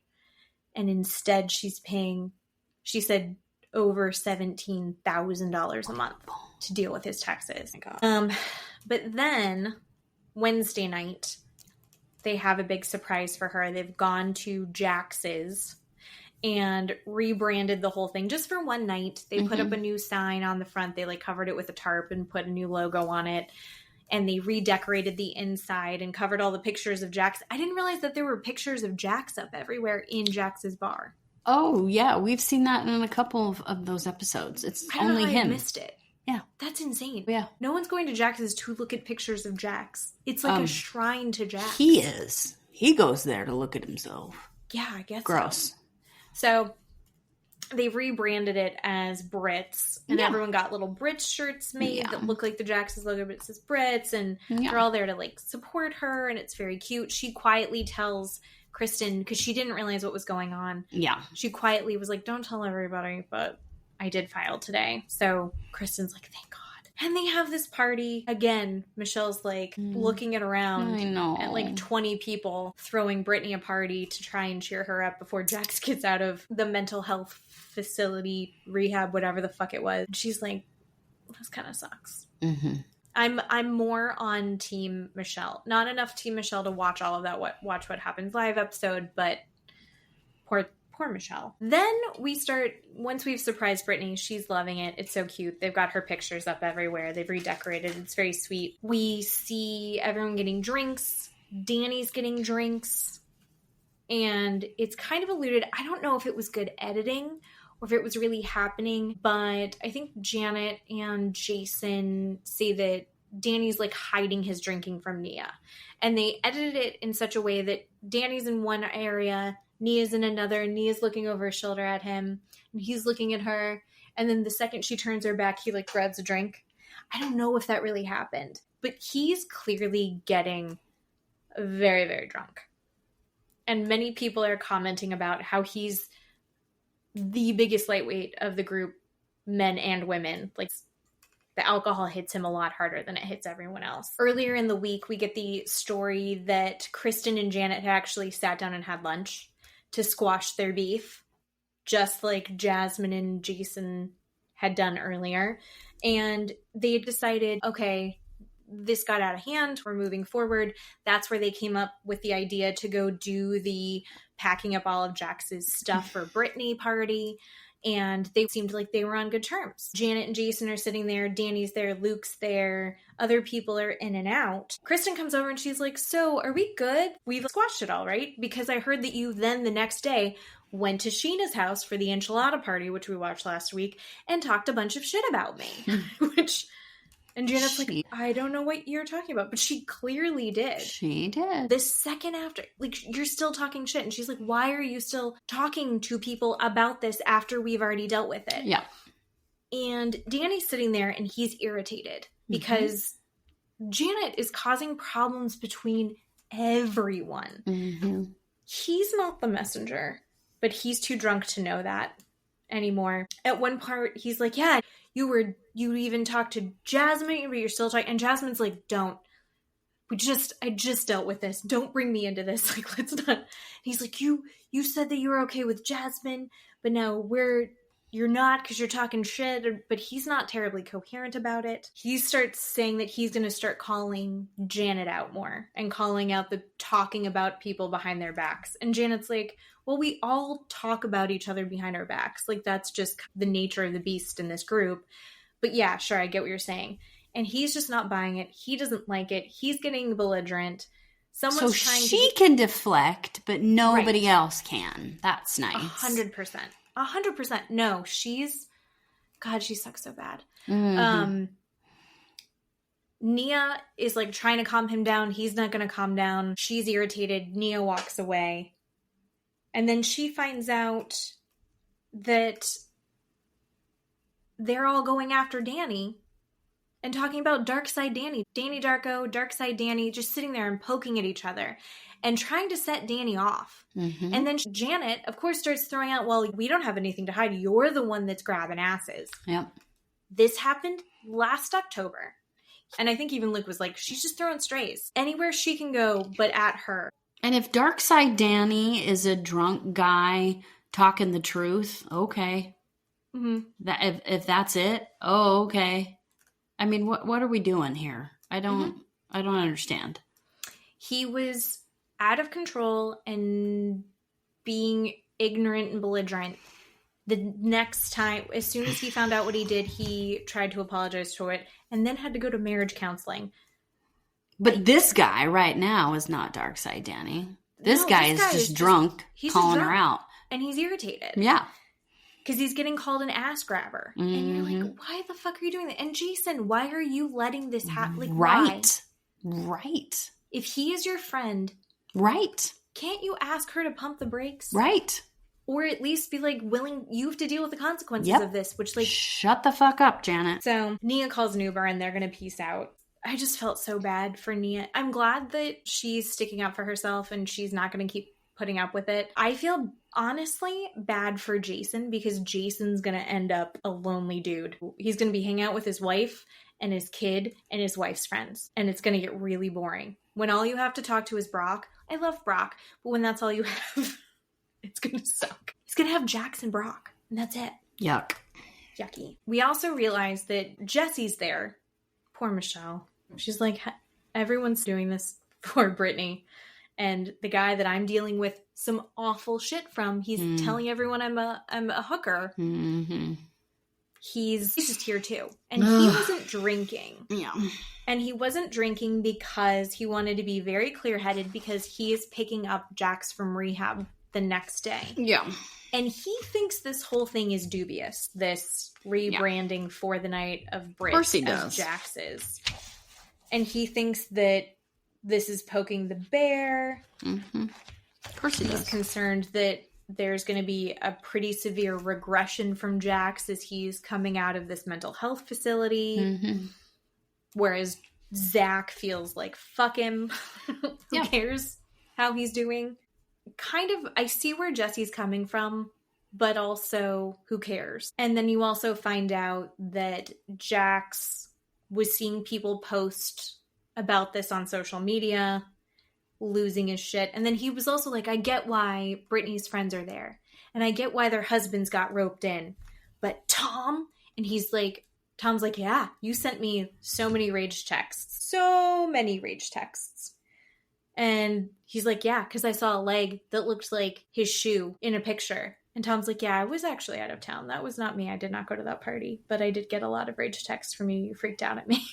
and instead she's paying, she said, over $17,000 a month to deal with his taxes. But then Wednesday night they have a big surprise for her. They've gone to Jax's and rebranded the whole thing just for one night. They put up a new sign on the front. They covered it with a tarp and put a new logo on it. And they redecorated the inside and covered all the pictures of Jax. I didn't realize that there were pictures of Jax up everywhere in Jax's bar. Oh, yeah. We've seen that in a couple of those episodes. It's only him. I missed it. Yeah. That's insane. Yeah. No one's going to Jax's to look at pictures of Jax. It's like a shrine to Jax. He is. He goes there to look at himself. Yeah, I guess Gross. So they rebranded it as Britts, and everyone got little Britts shirts made that look like the Jax's logo, but it says Britts, and they're all there to support her, and it's very cute. She quietly tells Kristen, because she didn't realize what was going on. Yeah. She quietly was like, don't tell everybody, but I did file today. So Kristen's like, thank God. And they have this party. Again, Michelle's looking it around at 20 people, throwing Brittany a party to try and cheer her up before Jax gets out of the mental health facility, rehab, whatever the fuck it was. She's like, this kind of sucks. Mm-hmm. I'm more on Team Michelle. Not enough Team Michelle to watch all of that Watch What Happens Live episode, but poor Michelle. Then we start, once we've surprised Brittany, she's loving it. It's so cute. They've got her pictures up everywhere. They've redecorated. It's very sweet. We see everyone getting drinks. Danny's getting drinks. And it's kind of alluded, I don't know if it was good editing or if it was really happening, but I think Janet and Jason say that Danny's like hiding his drinking from Nia. And they edited it in such a way that Danny's in one area, Nia's in another, Nia's looking over his shoulder at him, and he's looking at her. And then the second she turns her back, he like grabs a drink. I don't know if that really happened, but he's clearly getting very, very drunk. And many people are commenting about how he's the biggest lightweight of the group, men and women. Like, the alcohol hits him a lot harder than it hits everyone else. Earlier in the week, we get the story that Kristen and Janet had actually sat down and had lunch to squash their beef, just like Jasmine and Jason had done earlier. And they decided, okay, this got out of hand. We're moving forward. That's where they came up with the idea to go do the packing up all of Jax's stuff for Brittany party. And they seemed like they were on good terms. Janet and Jason are sitting there. Danny's there. Luke's there. Other people are in and out. Kristen comes over and she's like, so are we good? We've squashed it all, right? Because I heard that you then the next day went to Sheena's house for the enchilada party, which we watched last week, and talked a bunch of shit about me. And Janet's like, I don't know what you're talking about. But she clearly did. She did. The second after, like, you're still talking shit. And she's like, why are you still talking to people about this after we've already dealt with it? Yeah. And Danny's sitting there and he's irritated because Janet is causing problems between everyone. Mm-hmm. He's not the messenger, but he's too drunk to know that anymore. At one part, he's like, yeah, you even talked to Jasmine, but you're still talking. And Jasmine's like, I just dealt with this. Don't bring me into this. Like, let's not. And he's like, you said that you were okay with Jasmine, but now you're not because you're talking shit. But he's not terribly coherent about it. He starts saying that he's going to start calling Janet out more and calling out the talking about people behind their backs. And Janet's like, well, we all talk about each other behind our backs. Like, that's just the nature of the beast in this group. But yeah, sure, I get what you're saying. And he's just not buying it. He doesn't like it. He's getting belligerent. So she can deflect, but nobody else can. That's nice. 100%. 100%. No, God, she sucks so bad. Mm-hmm. Nia is like trying to calm him down. He's not going to calm down. She's irritated. Nia walks away. And then she finds out that they're all going after Danny and talking about Dark Side Danny. Danny Darko, Dark Side Danny, just sitting there and poking at each other and trying to set Danny off. Mm-hmm. And then Janet, of course, starts throwing out, well, we don't have anything to hide. You're the one that's grabbing asses. Yep. This happened last October. And I think even Luke was like, she's just throwing strays. Anywhere she can go, but at her. And if Dark Side Danny is a drunk guy talking the truth, okay. Mm-hmm. That if that's it, okay. I mean, what are we doing here? I don't understand. He was out of control and being ignorant and belligerent. The next time, as soon as he found out what he did, he tried to apologize for it and then had to go to marriage counseling. But this guy right now is not Dark Side Danny. This guy is just drunk, calling her out. And he's irritated. Yeah. Because he's getting called an ass grabber. Mm-hmm. And you're like, why the fuck are you doing that? And Jason, why are you letting this happen? Like, right. Why? Right. If he is your friend. Right. Can't you ask her to pump the brakes? Right. Or at least be like willing, you have to deal with the consequences of this, which like. Shut the fuck up, Janet. So Nia calls an Uber and they're going to peace out. I just felt so bad for Nia. I'm glad that she's sticking up for herself and she's not going to keep putting up with it. I feel honestly bad for Jason because Jason's going to end up a lonely dude. He's going to be hanging out with his wife and his kid and his wife's friends. And it's going to get really boring. When all you have to talk to is Brock. I love Brock. But when that's all you have, it's going to suck. He's going to have Jax and Brock. And that's it. Yuck. yucky. We also realize that Jesse's there. Poor Michelle. She's like, everyone's doing this for Brittany. And the guy that I'm dealing with some awful shit from, he's telling everyone I'm a hooker. Mm-hmm. He's just here too. And he wasn't drinking. Yeah. And he wasn't drinking because he wanted to be very clear-headed because he is picking up Jax from rehab the next day. Yeah. And he thinks this whole thing is dubious, this rebranding for the night of Britts as Jax's. And he thinks that this is poking the bear. Mm-hmm. Of course he does. He's concerned that there's going to be a pretty severe regression from Jax as he's coming out of this mental health facility. Mm-hmm. Whereas Zack feels like, fuck him. Who cares how he's doing? Kind of, I see where Jesse's coming from, but also, who cares? And then you also find out that Jax was seeing people post about this on social media, losing his shit. And then he was also like, I get why Brittany's friends are there. And I get why their husbands got roped in. But Tom, and Tom's like, yeah, you sent me so many rage texts. So many rage texts. And he's like, yeah, because I saw a leg that looked like his shoe in a picture. And Tom's like, yeah, I was actually out of town. That was not me. I did not go to that party. But I did get a lot of rage texts from you. You freaked out at me.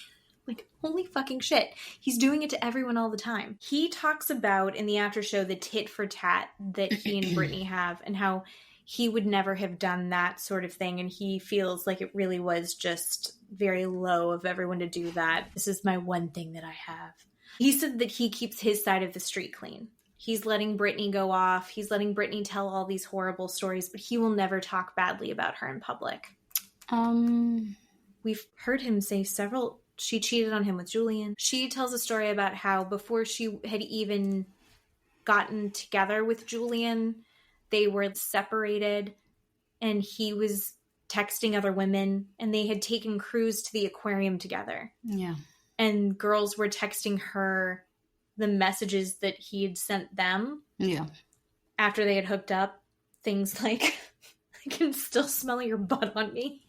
Like, holy fucking shit. He's doing it to everyone all the time. He talks about, in the after show, the tit for tat that he and Brittany have and how he would never have done that sort of thing. And he feels like it really was just very low of everyone to do that. This is my one thing that I have. He said that he keeps his side of the street clean. He's letting Brittany go off. He's letting Brittany tell all these horrible stories, but he will never talk badly about her in public. We've heard him say she cheated on him with Julian. She tells a story about how before she had even gotten together with Julian, they were separated and he was texting other women and they had taken cruise to the aquarium together. Yeah. And girls were texting her the messages that he had sent them. Yeah. After they had hooked up. Things like, I can still smell your butt on me.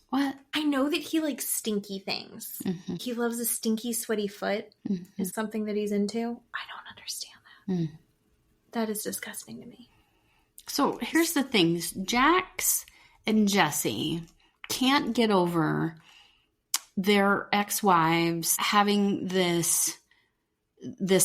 What? I know that he likes stinky things. Mm-hmm. He loves a stinky, sweaty foot. Mm-hmm. Is something that he's into. I don't understand that. Mm. That is disgusting to me. So here's the thing. Jax and Jesse can't get over their ex-wives having this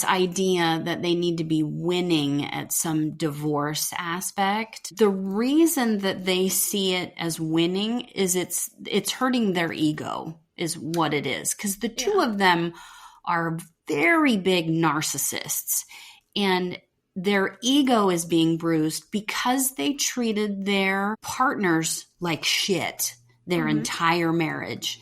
idea that they need to be winning at some divorce aspect. The reason that they see it as winning is it's hurting their ego is what it is. Because the two of them are very big narcissists and their ego is being bruised because they treated their partners like shit their entire marriage.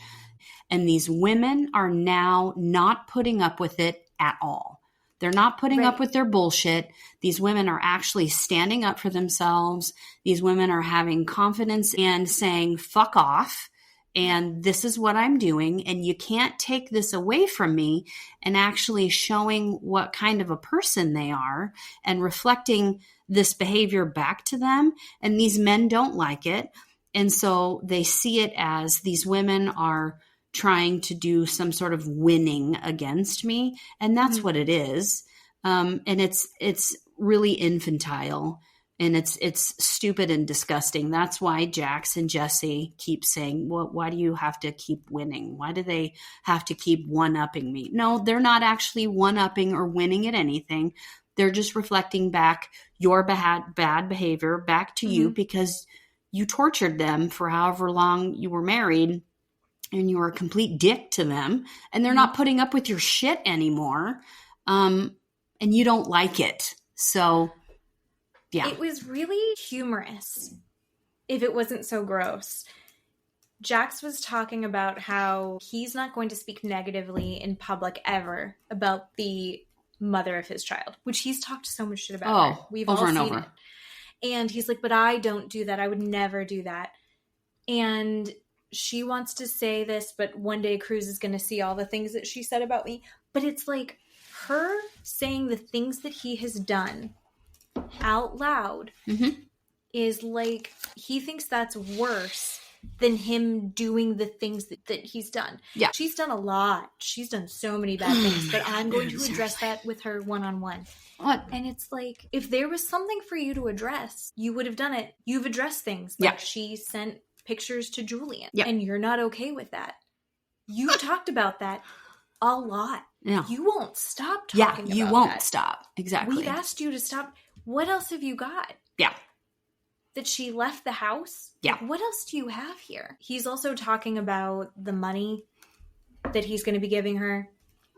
And these women are now not putting up with it at all. They're not putting up with their bullshit. These women are actually standing up for themselves. These women are having confidence and saying, fuck off. And this is what I'm doing. And you can't take this away from me, and actually showing what kind of a person they are and reflecting this behavior back to them. And these men don't like it. And so they see it as these women are trying to do some sort of winning against me. And that's what it is. And it's really infantile and it's stupid and disgusting. That's why Jax and Jesse keep saying, well, why do you have to keep winning? Why do they have to keep one-upping me? No, they're not actually one-upping or winning at anything. They're just reflecting back your bad behavior back to you because you tortured them for however long you were married. And you're a complete dick to them, and they're not putting up with your shit anymore, and you don't like it. So, yeah. It was really humorous, if it wasn't so gross. Jax was talking about how he's not going to speak negatively in public ever about the mother of his child, which he's talked so much shit about her. We've over all and seen over. It. And he's like, but I don't do that. I would never do that. And she wants to say this, but one day Cruz is going to see all the things that she said about me. But it's like her saying the things that he has done out loud is like, he thinks that's worse than him doing the things that he's done. Yeah. She's done a lot. She's done so many bad things, but I'm going to address that with her one-on-one. What? And it's like, if there was something for you to address, you would have done it. You've addressed things. Like she sent pictures to Julian, and you're not okay with that. You've talked about that a lot. Yeah. You won't stop talking about that. You won't stop. Exactly. We've asked you to stop. What else have you got? Yeah. That she left the house? Yeah. Like, what else do you have here? He's also talking about the money that he's going to be giving her.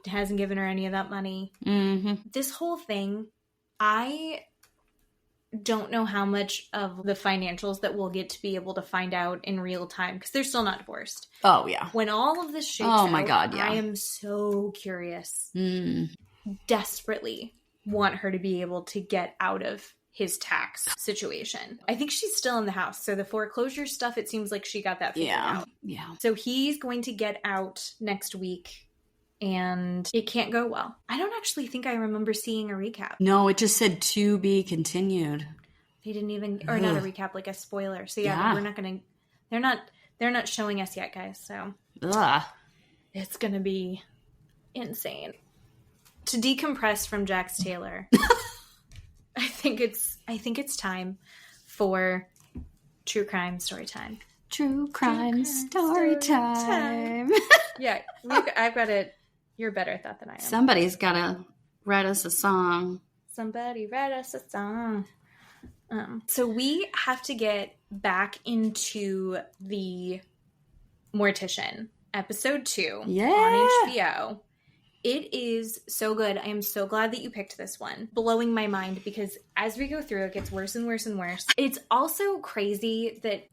Hasn't given her any of that money. Mm-hmm. This whole thing, I don't know how much of the financials that we'll get to be able to find out in real time, because they're still not divorced. Oh, yeah. When all of this shakes out, my God, yeah. I am so curious. Desperately want her to be able to get out of his tax situation. I think she's still in the house. So the foreclosure stuff, it seems like she got that figured out. Yeah. So he's going to get out next week. And it can't go well. I don't actually think I remember seeing a recap. No, it just said to be continued. They didn't even, or not a recap, like a spoiler. So we're not going to, they're not showing us yet, guys. So it's going to be insane. To decompress from Jax Taylor, I think it's time for true crime story time. True crime story time. Yeah, Luke, I've got it. You're better at that than I am. Somebody's got to write us a song. Somebody write us a song. So we have to get back into the Mortician, episode 2 on HBO. It is so good. I am so glad that you picked this one. Blowing my mind, because as we go through, it gets worse and worse and worse. It's also crazy that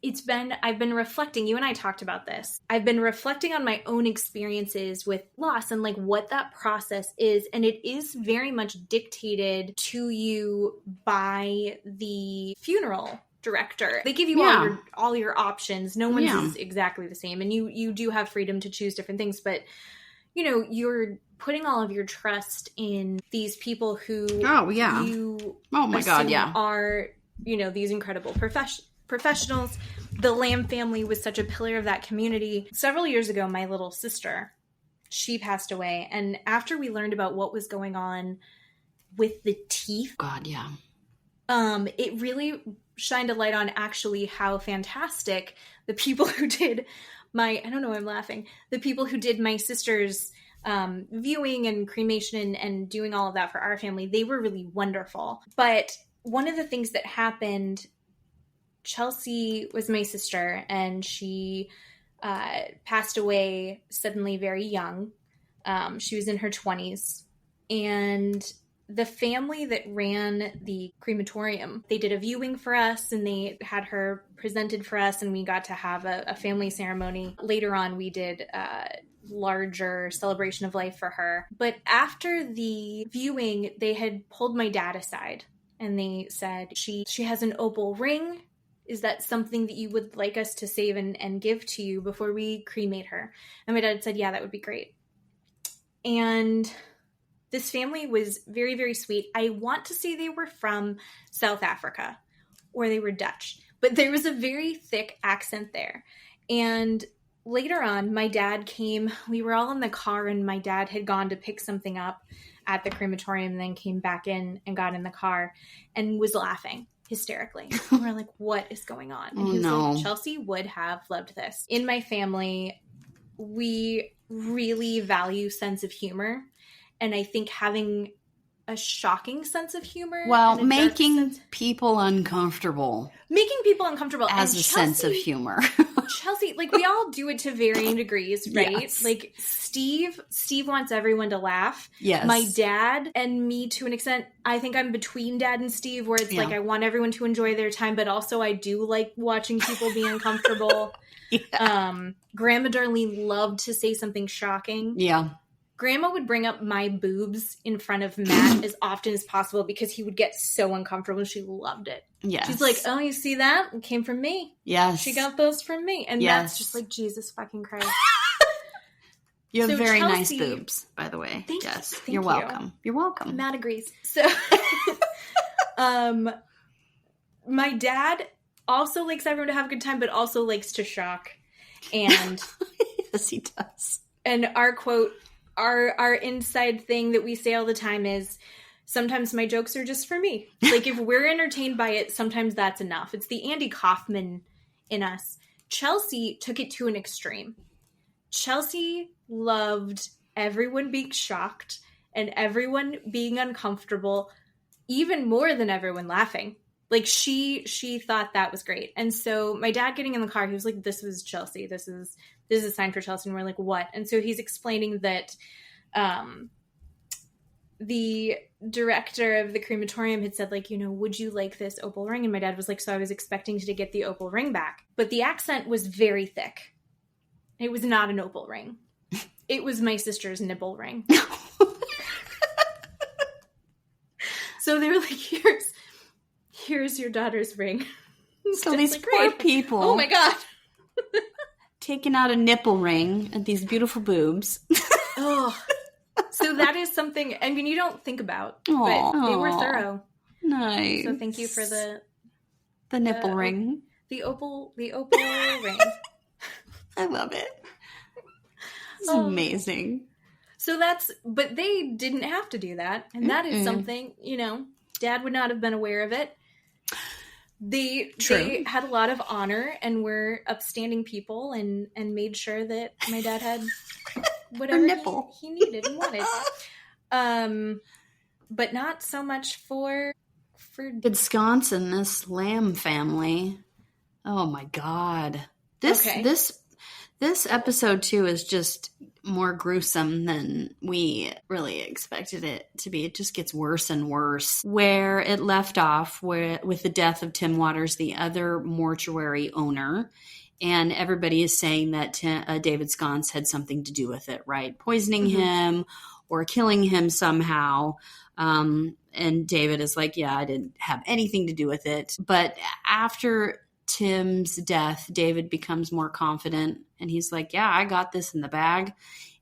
I've been reflecting, you and I talked about this. I've been reflecting on my own experiences with loss and like what that process is. And it is very much dictated to you by the funeral director. They give you all your options. No one's is exactly the same. And you do have freedom to choose different things, but you know, you're putting all of your trust in these people who you are, you know, these incredible professionals. The Lamb family was such a pillar of that community. Several years ago, my little sister, she passed away. And after we learned about what was going on with the teeth, it really shined a light on actually how fantastic the people who did the people who did my sister's viewing and cremation and doing all of that for our family, they were really wonderful. But one of the things that happened, Chelsea was my sister, and she passed away suddenly very young. She was in her 20s. And the family that ran the crematorium, they did a viewing for us and they had her presented for us, and we got to have a family ceremony. Later on, we did a larger celebration of life for her. But after the viewing, they had pulled my dad aside and they said, she has an opal ring. Is that something that you would like us to save and give to you before we cremate her? And my dad said, yeah, that would be great. And this family was very, very sweet. I want to say they were from South Africa or they were Dutch, but there was a very thick accent there. And later on, my dad came. We were all in the car and my dad had gone to pick something up at the crematorium and then came back in and got in the car and was laughing hysterically. And we're like, what is going on? And he was like, Chelsea would have loved this. In my family, we really value sense of humor. And I think having a shocking sense of humor. Well, making people uncomfortable. and As a sense of humor. Chelsea, like, we all do it to varying degrees, right? Yes. Like, Steve wants everyone to laugh. Yes. My dad and me, to an extent, I think I'm between Dad and Steve, where it's like I want everyone to enjoy their time, but also I do like watching people be uncomfortable. Grandma Darlene loved to say something shocking. Yeah. Grandma would bring up my boobs in front of Matt as often as possible because he would get so uncomfortable and she loved it. Yes. She's like, oh, you see that? It came from me. Yes. She got those from me. And Matt's just like, Jesus fucking Christ. You have very nice boobs, by the way. Thank You're welcome. You're welcome. Matt agrees. So, my dad also likes everyone to have a good time, but also likes to shock. And yes, he does. And our quote, our inside thing that we say all the time is, sometimes my jokes are just for me. Like, if we're entertained by it, sometimes that's enough. It's the Andy Kaufman in us. Chelsea took it to an extreme. Chelsea loved everyone being shocked and everyone being uncomfortable, even more than everyone laughing. Like, she thought that was great. And so my dad getting in the car, he was like, this was Chelsea. This is a sign for Chelsea. And we're like, what? And so he's explaining that the director of the crematorium had said, like, you know, would you like this opal ring? And my dad was like, so I was expecting to get the opal ring back. But the accent was very thick. It was not an opal ring. It was my sister's nipple ring. So they were like, here's your daughter's ring. So these poor people. Oh my God. Taking out a nipple ring at these beautiful boobs. Oh. So that is something, I mean, you don't think about, Aww, but they were thorough. Nice. So thank you for the nipple ring. The opal ring. I love it. It's amazing. So but they didn't have to do that. And that is something, you know, Dad would not have been aware of it. They had a lot of honor and were upstanding people and made sure that my dad had whatever he needed and wanted. But not so much for Good Sconce and this Lamb family. Oh my God. This episode too is just more gruesome than we really expected it to be. It just gets worse and worse. Where it left off with the death of Tim Waters, the other mortuary owner, and everybody is saying that David Sconce had something to do with it, right? Poisoning him or killing him somehow. And David is like, yeah, I didn't have anything to do with it. But after Tim's death, David becomes more confident and he's like, yeah, I got this in the bag.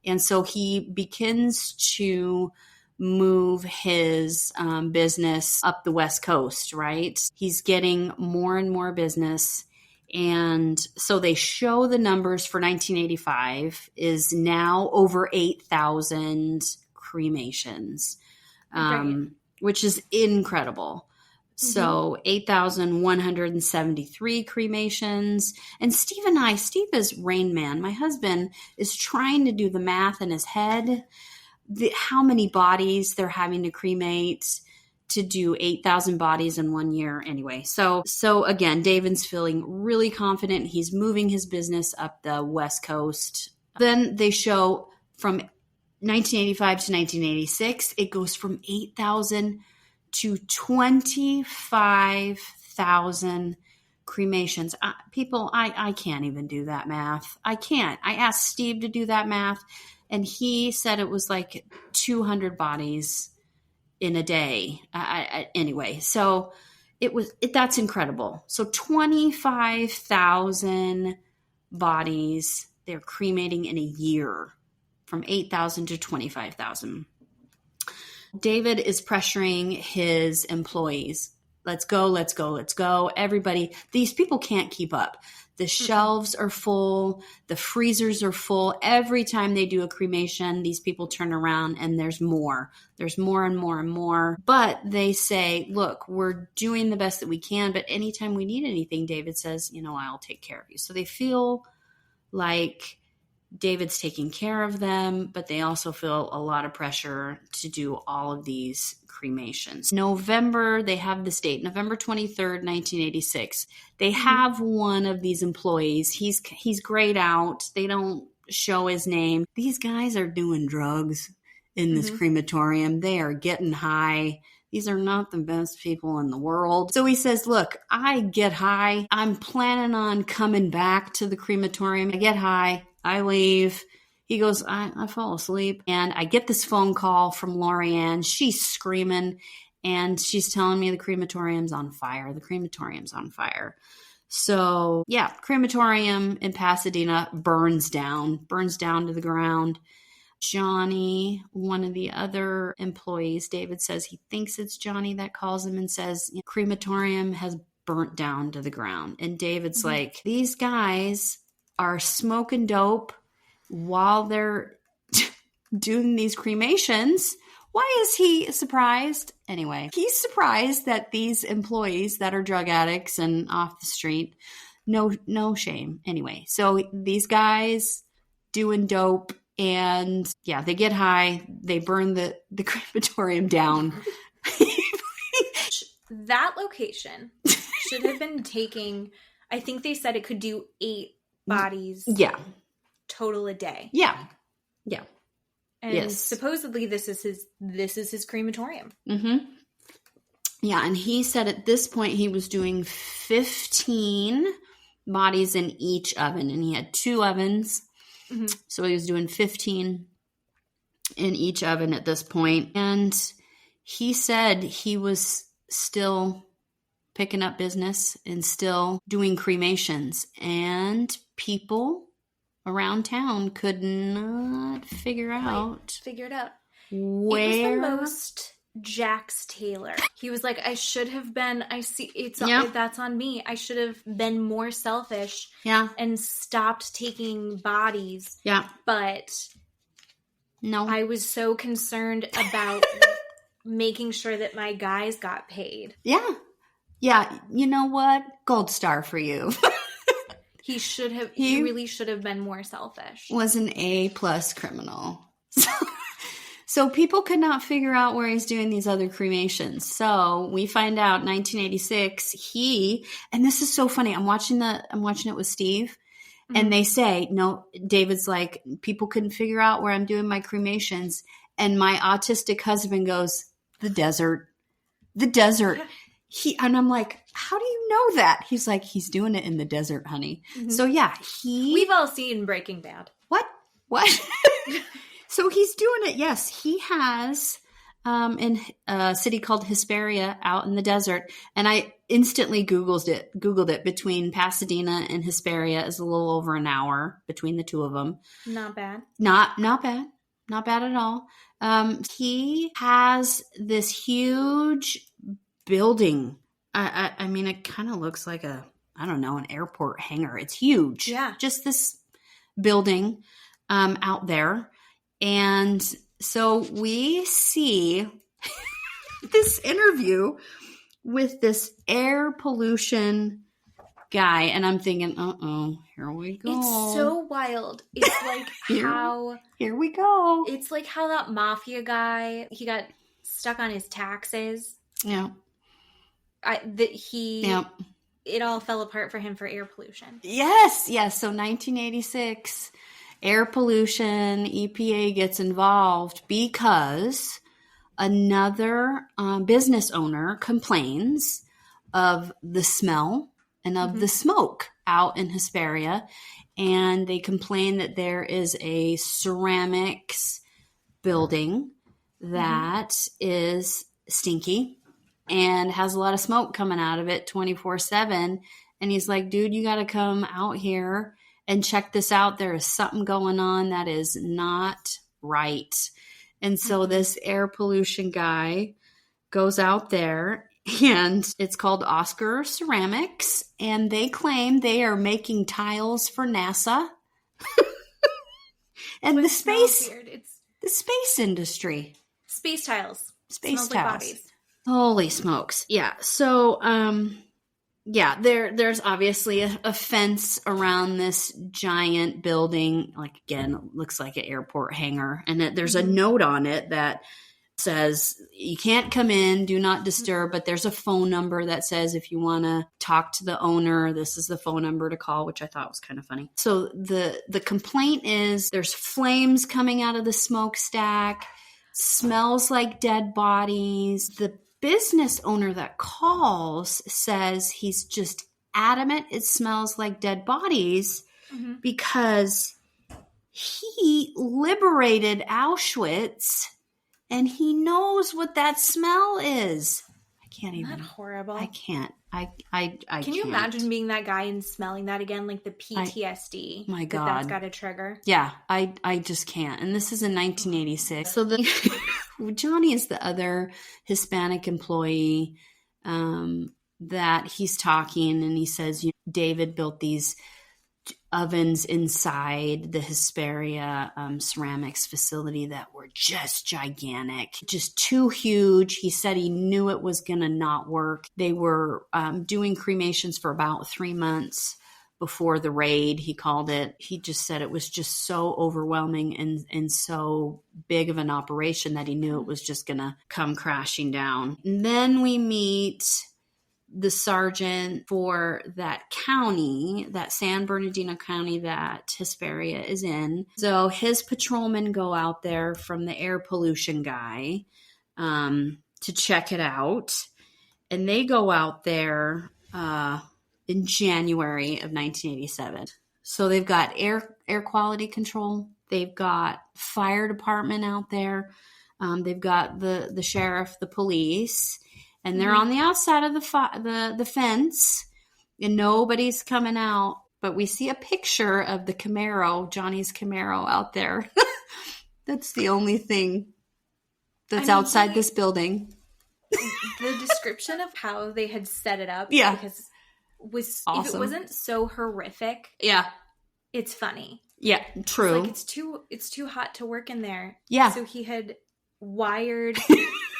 And so he begins to move his business up the West Coast, right? He's getting more and more business. And so they show the numbers for 1985 is now over 8,000 cremations, which is incredible. So 8,173 cremations. And Steve is Rain Man. My husband is trying to do the math in his head, how many bodies they're having to cremate to do 8,000 bodies in 1 year. Anyway, so again, David's feeling really confident. He's moving his business up the West Coast. Then they show from 1985 to 1986, it goes from 8,000 to 25,000 cremations. I can't even do that math. I can't. I asked Steve to do that math, and he said it was like 200 bodies in a day. Anyway, so that's incredible. So 25,000 bodies they're cremating in a year, from 8,000 to 25,000. David is pressuring his employees. Let's go, let's go, let's go. Everybody, these people can't keep up. The shelves are full. The freezers are full. Every time they do a cremation, these people turn around and there's more. There's more and more and more. But they say, look, we're doing the best that we can. But anytime we need anything, David says, I'll take care of you. So they feel like David's taking care of them, but they also feel a lot of pressure to do all of these cremations. November, they have this date, November 23rd, 1986. They have one of these employees. He's grayed out. They don't show his name. These guys are doing drugs in this crematorium. They are getting high. These are not the best people in the world. So he says, look, I get high. I'm planning on coming back to the crematorium. I get high. I leave. He goes, I fall asleep. And I get this phone call from Lorianne. She's screaming and she's telling me the crematorium's on fire. The crematorium's on fire. So yeah, crematorium in Pasadena burns down to the ground. Johnny, one of the other employees, David says he thinks it's Johnny that calls him and says, crematorium has burnt down to the ground. And David's like, these guys are smoking dope while they're doing these cremations. Why is he surprised? Anyway, he's surprised that these employees that are drug addicts and off the street, no shame. Anyway, so these guys doing dope, and yeah, they get high. They burn the crematorium down. That location should have been taking, I think they said it could do 8 bodies total a day. Yeah. And supposedly this is his crematorium. Mm-hmm. Yeah, and he said at this point he was doing 15 bodies in each oven, and he had 2 ovens. Mm-hmm. So he was doing 15 in each oven at this point. And he said he was still picking up business and still doing cremations. And people around town could not figure it out. Where? It was the most Jax Taylor. He was like, I should have been, that's on me. I should have been more selfish. Yeah. And stopped taking bodies. Yeah. But no. I was so concerned about making sure that my guys got paid. Yeah. Yeah. You know what? Gold star for you. He really should have been more selfish. Was an A+ criminal. So people could not figure out where he's doing these other cremations. So we find out 1986, and this is so funny. I'm watching it with Steve, and they say, no, David's like, people couldn't figure out where I'm doing my cremations. And my autistic husband goes, the desert. And I'm like, how do you know that? He's like, he's doing it in the desert, honey. Mm-hmm. So yeah, we've all seen Breaking Bad. What? So he's doing it. Yes, he has in a city called Hesperia out in the desert. And I instantly Googled it. Between Pasadena and Hesperia is a little over an hour between the two of them. Not bad. Not bad. Not bad at all. He has this huge building. I mean, it kind of looks like an airport hangar. It's huge. Yeah. Just this building out there. And so we see this interview with this air pollution guy. And I'm thinking, here we go. It's so wild. It's like Here we go. It's like how that mafia guy, he got stuck on his taxes. Yeah. It all fell apart for him for air pollution. Yes. So 1986, air pollution, EPA gets involved because another business owner complains of the smell and of the smoke out in Hesperia. And they complain that there is a ceramics building that is stinky and has a lot of smoke coming out of it 24/7. And he's like, dude, you got to come out here and check this out. There is something going on that is not right. And so this air pollution guy goes out there, and it's called Oscar Ceramics. And they claim they are making tiles for NASA and the space industry. Space tiles. Space Smells tiles. Like bodies. Holy smokes. Yeah. So, there's obviously a fence around this giant building. Like, again, it looks like an airport hangar. And there's a note on it that says, you can't come in, do not disturb. But there's a phone number that says, if you want to talk to the owner, this is the phone number to call, which I thought was kind of funny. So the complaint is there's flames coming out of the smokestack, smells like dead bodies. The business owner that calls says he's just adamant it smells like dead bodies because he liberated Auschwitz and he knows what that smell is. I can't even. Isn't that horrible? I can't. I Can you imagine being that guy and smelling that again? Like the PTSD. My God. That's got to trigger. Yeah, I just can't. And this is in 1986. So Johnny is the other Hispanic employee. that he's talking and he says, David built these ovens inside the Hesperia ceramics facility that were just gigantic, just too huge. He said he knew it was going to not work. They were doing cremations for about 3 months before the raid, he called it. He just said it was just so overwhelming and so big of an operation that he knew it was just going to come crashing down. And then we meet the sergeant for that county, that San Bernardino County that Hesperia is in. So his patrolmen go out there from the air pollution guy to check it out. And they go out there in January of 1987. So they've got air quality control. They've got fire department out there. They've got the sheriff, the police. And they're on the outside of the fence, and nobody's coming out. But we see a picture of the Camaro, Johnny's Camaro, out there. That's the only thing that's outside this building. The description of how they had set it up, because was awesome. If it wasn't so horrific, it's funny. Yeah, true. It's like it's too hot to work in there. Yeah. So he had wired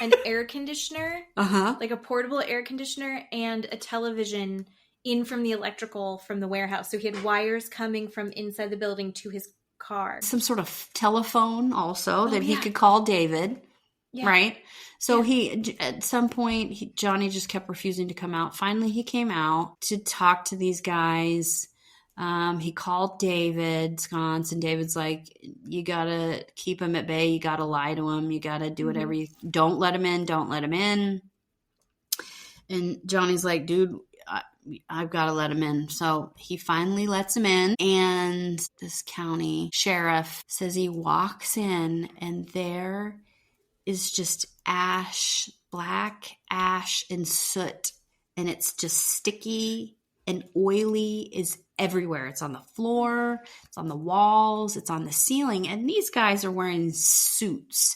an air conditioner, like a portable air conditioner, and a television in from the electrical from the warehouse. So he had wires coming from inside the building to his car. Some sort of telephone also that he could call David, right? So he, at some point, Johnny just kept refusing to come out. Finally, he came out to talk to these guys. He called David Sconce, and David's like, you got to keep him at bay. You got to lie to him. You got to do whatever don't let him in. Don't let him in. And Johnny's like, dude, I've got to let him in. So he finally lets him in. And this county sheriff says he walks in, and there is just ash, black ash and soot. And it's just sticky and oily is everywhere. It's on the floor, it's on the walls, it's on the ceiling. And these guys are wearing suits.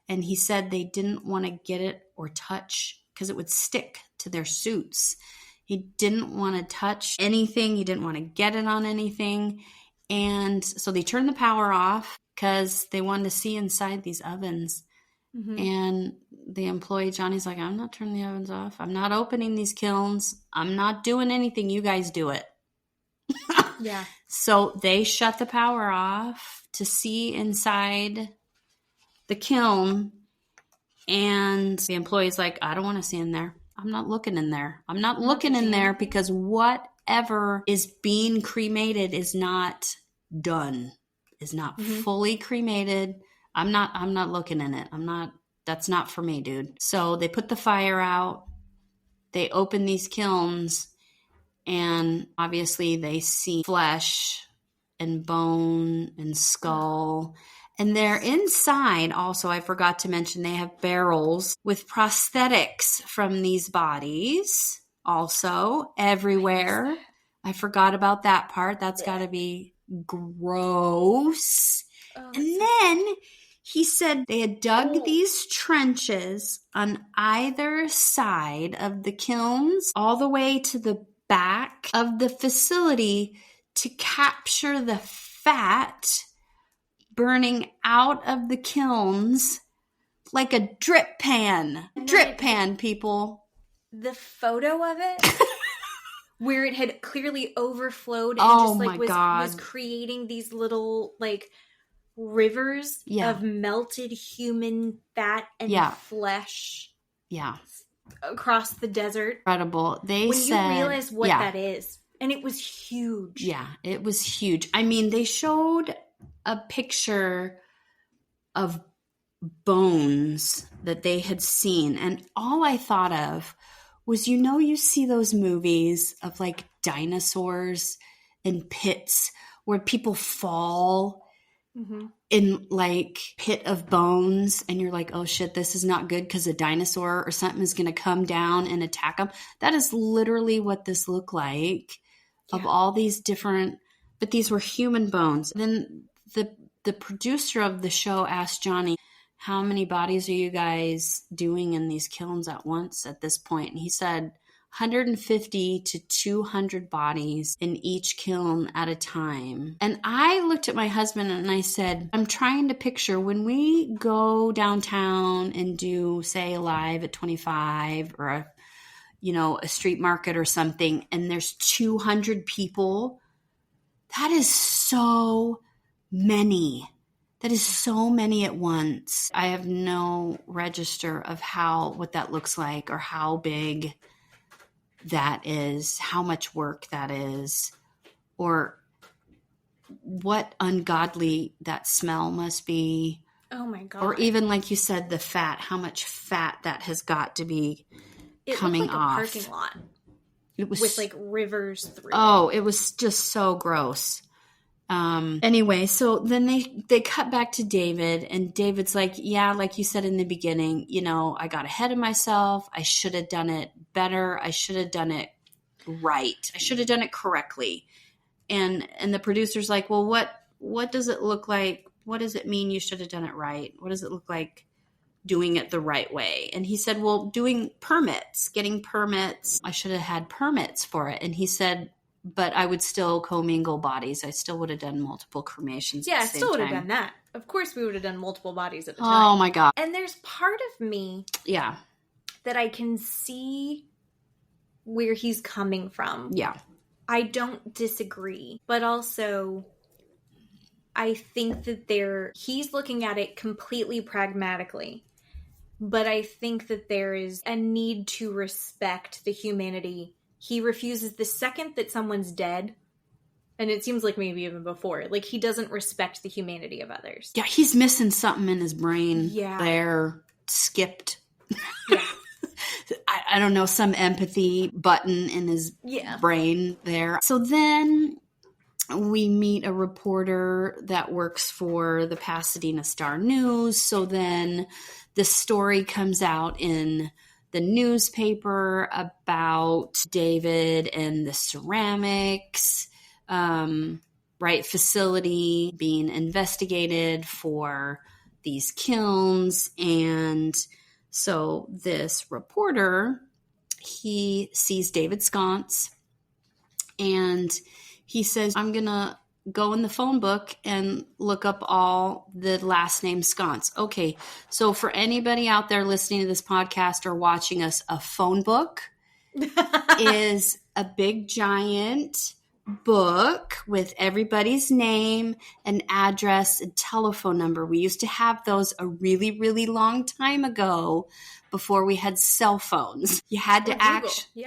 And he said they didn't want to get it or touch because it would stick to their suits. He didn't want to touch anything. He didn't want to get it on anything. And so they turned the power off because they wanted to see inside these ovens. And the employee, Johnny's like, I'm not turning the ovens off. I'm not opening these kilns. I'm not doing anything. You guys do it. Yeah. So they shut the power off to see inside the kiln. And the employee's like, I don't want to see in there. I'm not looking in there. I'm not looking in there because whatever is being cremated is not done, is not fully cremated. I'm not looking in it. That's not for me, dude. So they put the fire out. They open these kilns, and obviously they see flesh and bone and skull. And they're inside also, I forgot to mention, they have barrels with prosthetics from these bodies also everywhere. I forgot about that part. That's got to be gross. And then he said they had dug these trenches on either side of the kilns all the way to the back of the facility to capture the fat burning out of the kilns like a drip pan. Drip pan, people. The photo of it where it had clearly overflowed and was creating these little rivers of melted human fat and flesh across the desert. Incredible. When you realize what that is. And it was huge. Yeah, it was huge. I mean, they showed a picture of bones that they had seen. And all I thought of was, you see those movies of dinosaurs in pits where people fall in pit of bones, and you're like, oh shit, this is not good because a dinosaur or something is going to come down and attack them. That is literally what this looked like, of all these different, but these were human bones. Then the producer of the show asked Johnny, how many bodies are you guys doing in these kilns at once at this point? And he said, 150 to 200 bodies in each kiln at a time. And I looked at my husband and I said, I'm trying to picture when we go downtown and do, say, Live at 25 or a street market or something, and there's 200 people. That is so many. That is so many at once. I have no register of what that looks like or how big that is, how much work that is, or what ungodly that smell must be. Oh my God. Or even, like you said, the fat, how much fat that has got to be coming off. It looked like a parking lot. It was with like rivers through. Oh, it was just so gross. Anyway, so then they cut back to David, and David's like, yeah, like you said in the beginning, I got ahead of myself. I should have done it better. I should have done it right. I should have done it correctly. And the producer's like, well, what does it look like? What does it mean you should have done it right? What does it look like doing it the right way? And he said, well, getting permits. I should have had permits for it. And he said, but I would still commingle bodies. I still would have done multiple cremations. Yeah, I still would have done that. Of course, we would have done multiple bodies at the time. Oh my God. And there's part of me that I can see where he's coming from. Yeah. I don't disagree. But also, I think that he's looking at it completely pragmatically. But I think that there is a need to respect the humanity. He refuses the second that someone's dead, and it seems like maybe even before, like he doesn't respect the humanity of others. Yeah, he's missing something in his brain. Yeah. There, skipped. Yeah. I don't know, some empathy button in his brain there. So then we meet a reporter that works for the Pasadena Star-News. So then the story comes out in the newspaper about David and the ceramics, facility being investigated for these kilns. And so this reporter, he sees David Sconce and he says, I'm going to go in the phone book and look up all the last name Sconce. Okay, so for anybody out there listening to this podcast or watching us, a phone book is a big giant book with everybody's name and address and telephone number. We used to have those a really, really long time ago before we had cell phones. You had to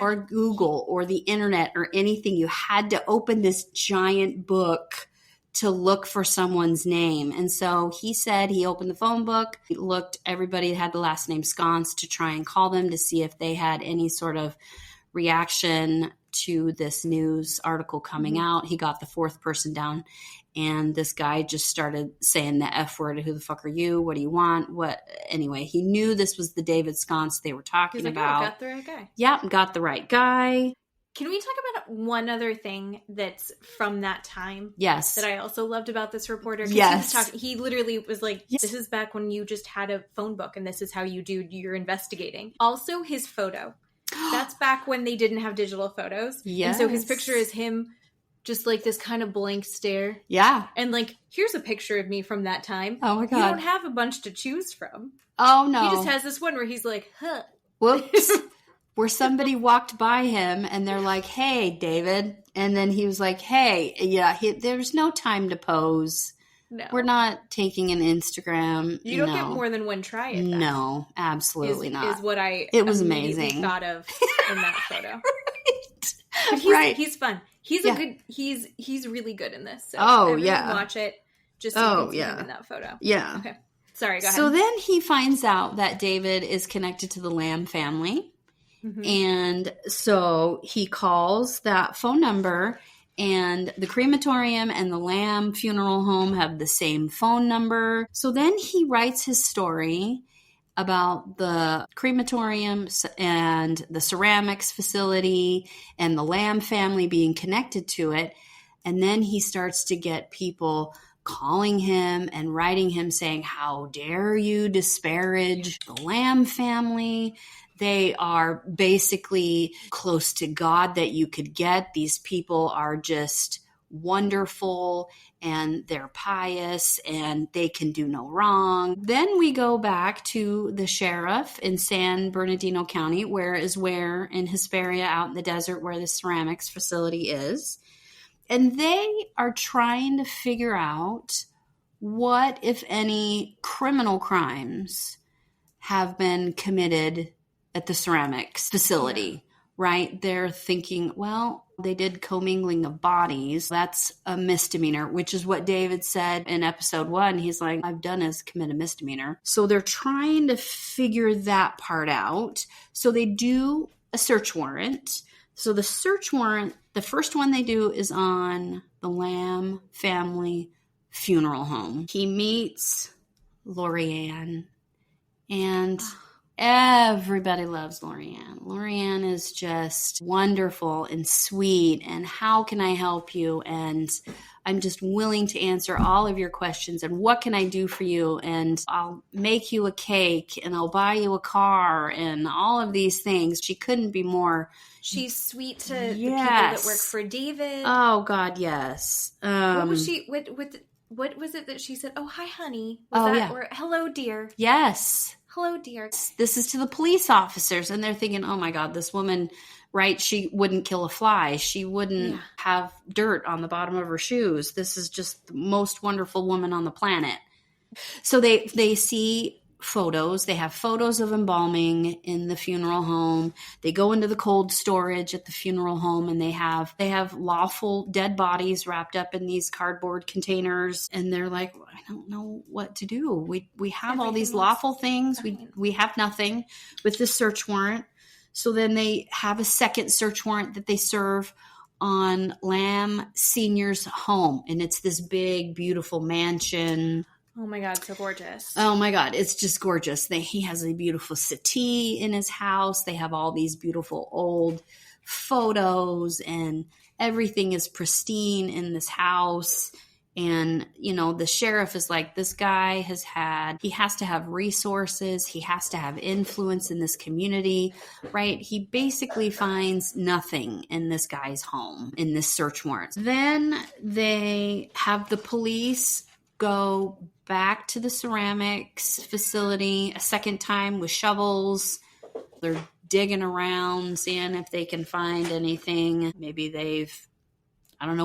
or Google or the internet or anything. You had to open this giant book to look for someone's name. And so he said he opened the phone book, he looked, everybody had the last name Sconce to try and call them to see if they had any sort of reaction to this news article coming out. He got the fourth person down, and this guy just started saying the F word. Who the fuck are you? What do you want? What? Anyway, he knew this was the David Sconce they were talking about. Got the right guy. Yeah, got the right guy. Can we talk about one other thing that's from that time? Yes. That I also loved about this reporter? Yes. He literally was like, this is back when you just had a phone book and this is how you do your investigating. Also, his photo. That's back when they didn't have digital photos. Yes. And so his picture is him just like this kind of blank stare. Yeah. And like, here's a picture of me from that time. Oh my God. You don't have a bunch to choose from. Oh no. He just has this one where he's like, huh. Whoops. Where somebody walked by him and they're like, hey, David. And then he was like, hey, there's no time to pose. No. We're not taking an Instagram. You don't get more than one try at that. No, absolutely not. Is what it was amazing. Thought of in that photo. Right. He's fun. He's a good. He's really good in this. So watch it. Just so you can see him in that photo. Yeah. Okay. Sorry. Go ahead. So then he finds out that David is connected to the Lamb family, and so he calls that phone number. And the crematorium and the Lamb funeral home have the same phone number. So then he writes his story about the crematorium and the ceramics facility and the Lamb family being connected to it. And then he starts to get people calling him and writing him saying, how dare you disparage the Lamb family? They are basically close to God that you could get. These people are just wonderful and they're pious and they can do no wrong. Then we go back to the sheriff in San Bernardino County, where in Hesperia out in the desert where the ceramics facility is. And they are trying to figure out what, if any, criminal crimes have been committed at the ceramics facility, right? They're thinking, well, they did commingling of bodies. That's a misdemeanor, which is what David said in episode 1. He's like, I've done is commit a misdemeanor. So they're trying to figure that part out. So they do a search warrant. So the search warrant, the first one they do is on the Lamb family funeral home. He meets Lorianne, and everybody loves Lorianne. Lorianne is just wonderful and sweet. And how can I help you? And I'm just willing to answer all of your questions. And what can I do for you? And I'll make you a cake and I'll buy you a car and all of these things. She couldn't be more. She's sweet to the people that work for David. Oh God, yes. What was she what was it that she said? Oh, hi, honey. Or hello, dear. Yes. Hello, dear. This is to the police officers, and they're thinking, oh my God, this woman, right? She wouldn't kill a fly. She wouldn't have dirt on the bottom of her shoes. This is just the most wonderful woman on the planet. So they see photos. They have photos of embalming in the funeral home. They go into the cold storage at the funeral home, and they have lawful dead bodies wrapped up in these cardboard containers. And they're like, I don't know what to do. We have all these lawful things. We have nothing with this search warrant. So then they have a second search warrant that they serve on Lamb Senior's home. And it's this big, beautiful mansion. Oh my God, so gorgeous. Oh my God, it's just gorgeous. He has a beautiful settee in his house. They have all these beautiful old photos and everything is pristine in this house. And, the sheriff is like, this guy he has to have resources. He has to have influence in this community, right? He basically finds nothing in this guy's home in this search warrant. Then they have the police go back to the ceramics facility a second time with shovels. They're digging around, seeing if they can find anything. Maybe they've,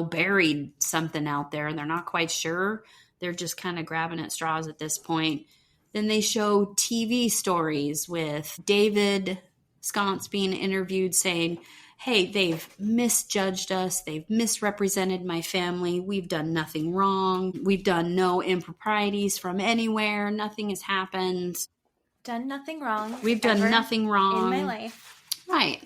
buried something out there and they're not quite sure. They're just kind of grabbing at straws at this point. Then they show TV stories with David Sconce being interviewed saying, hey, they've misjudged us. They've misrepresented my family. We've done nothing wrong. We've done no improprieties from anywhere. Nothing has happened. Done nothing wrong. We've done nothing wrong. In my life. Right.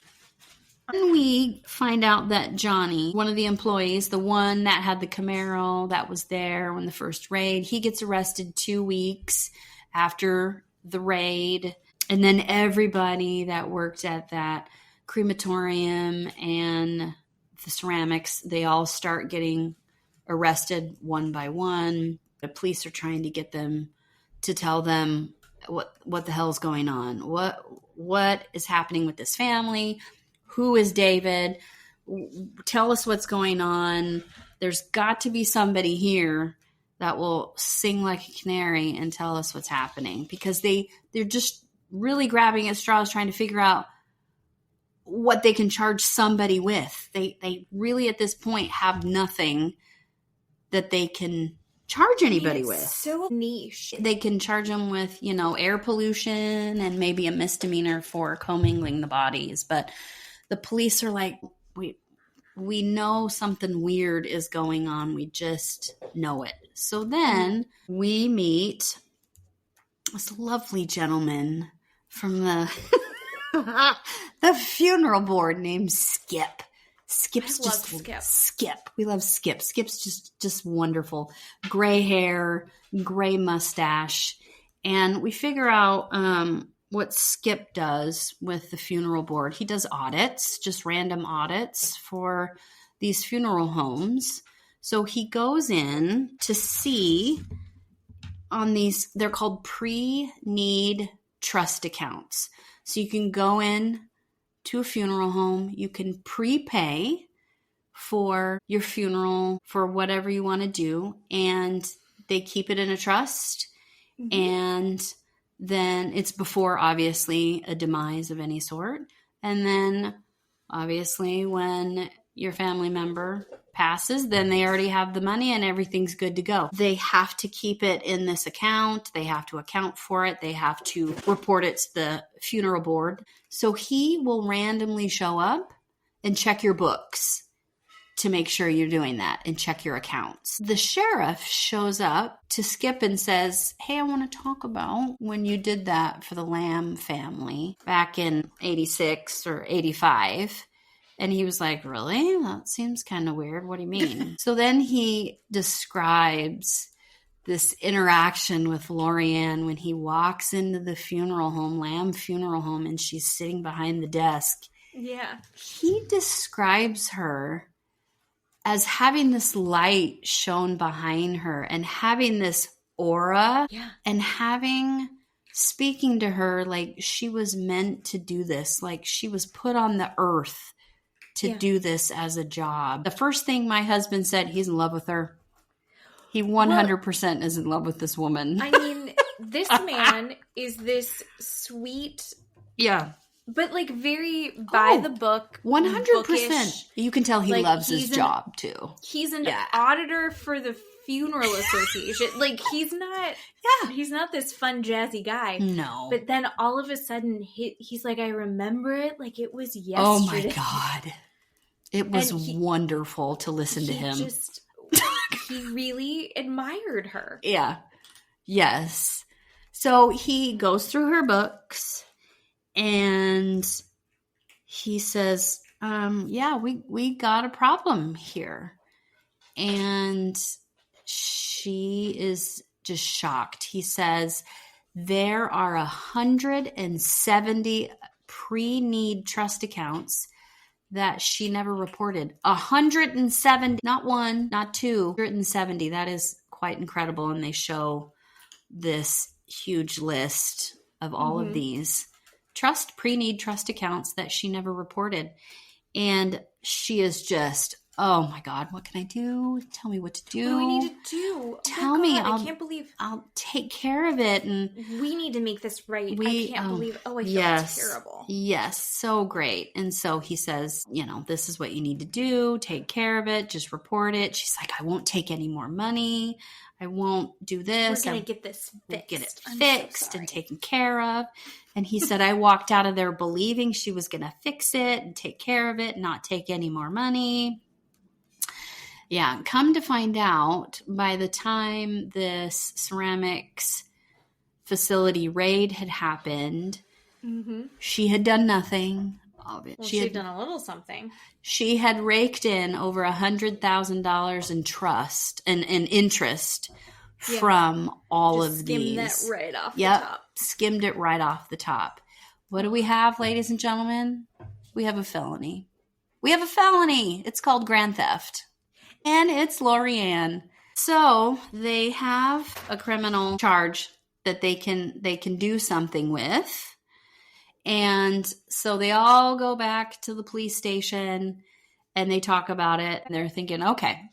And we find out that Johnny, one of the employees, the one that had the Camaro that was there when the first raid, he gets arrested 2 weeks after the raid. And then everybody that worked at that crematorium and the ceramics, they all start getting arrested one by one. The police are trying to get them to tell them what the hell's going on. What is happening with this family? Who is David? Tell us what's going on. There's got to be somebody here that will sing like a canary and tell us what's happening, because they're just really grabbing at straws trying to figure out what they can charge somebody with. They really at this point have nothing that they can charge anybody with. So niche. They can charge them with, air pollution and maybe a misdemeanor for commingling the bodies. But the police are like, we know something weird is going on. We just know it. So then we meet this lovely gentleman from the the funeral board named Skip. Skip's just Skip. We love Skip. Skip's just wonderful. Gray hair, gray mustache. And we figure out what Skip does with the funeral board. He does audits, just random audits for these funeral homes. So he goes in to see on these, they're called pre-need trust accounts. So you can go in to a funeral home. You can prepay for your funeral for whatever you want to do. And they keep it in a trust. Mm-hmm. And then it's before, obviously, a demise of any sort. And then, obviously, when your family member passes, then they already have the money and everything's good to go. They have to keep it in this account. They have to account for it. They have to report it to the funeral board. So he will randomly show up and check your books to make sure you're doing that and check your accounts. The sheriff shows up to Skip and says, hey, I want to talk about when you did that for the Lamb family back in 86 or 85. And he was like, really? That seems kind of weird. What do you mean? So then he describes this interaction with Lorianne when he walks into the funeral home, Lamb funeral home, and she's sitting behind the desk. Yeah. He describes her as having this light shone behind her and having this aura and speaking to her like she was meant to do this, like she was put on the earth to do this as a job. The first thing my husband said, he's in love with her. He 100% is in love with this woman. I mean, this man is this sweet... Yeah. But, like, very by the book. 100%. Bookish. You can tell he loves his job, too. He's an auditor for the Funeral Association. Like, he's not this fun, jazzy guy. No. But then all of a sudden, he's like, I remember it like it was yesterday. Oh, my God. It was wonderful to listen to him. He really admired her. Yeah. Yes. So he goes through her books. And he says, we got a problem here. And she is just shocked. He says, there are 170 pre-need trust accounts that she never reported. 170, not one, not two, 170. That is quite incredible. And they show this huge list of all of these pre-need trust accounts that she never reported. And she is just, oh my God, what can I do? Tell me what to do. What do we need to do? Tell me. I can't believe. I'll take care of it. And we need to make this right. I can't believe. I feel terrible. Yes. So great. And so he says, this is what you need to do. Take care of it. Just report it. She's like, I won't take any more money. I won't do this. We're going to get this fixed. Get it fixed and taken care of. And he said, I walked out of there believing she was going to fix it and take care of it and not take any more money. Yeah. Come to find out, by the time this ceramics facility raid had happened, she had done nothing. Well, she had done a little something. She had raked in over $100,000 in trust and interest from all of these. Skimmed that right off the top. Skimmed it right off the top. What do we have, ladies and gentlemen? We have a felony. It's called grand theft. And it's Lorianne. So they have a criminal charge that they can do something with. And so they all go back to the police station and they talk about it. And they're thinking, okay,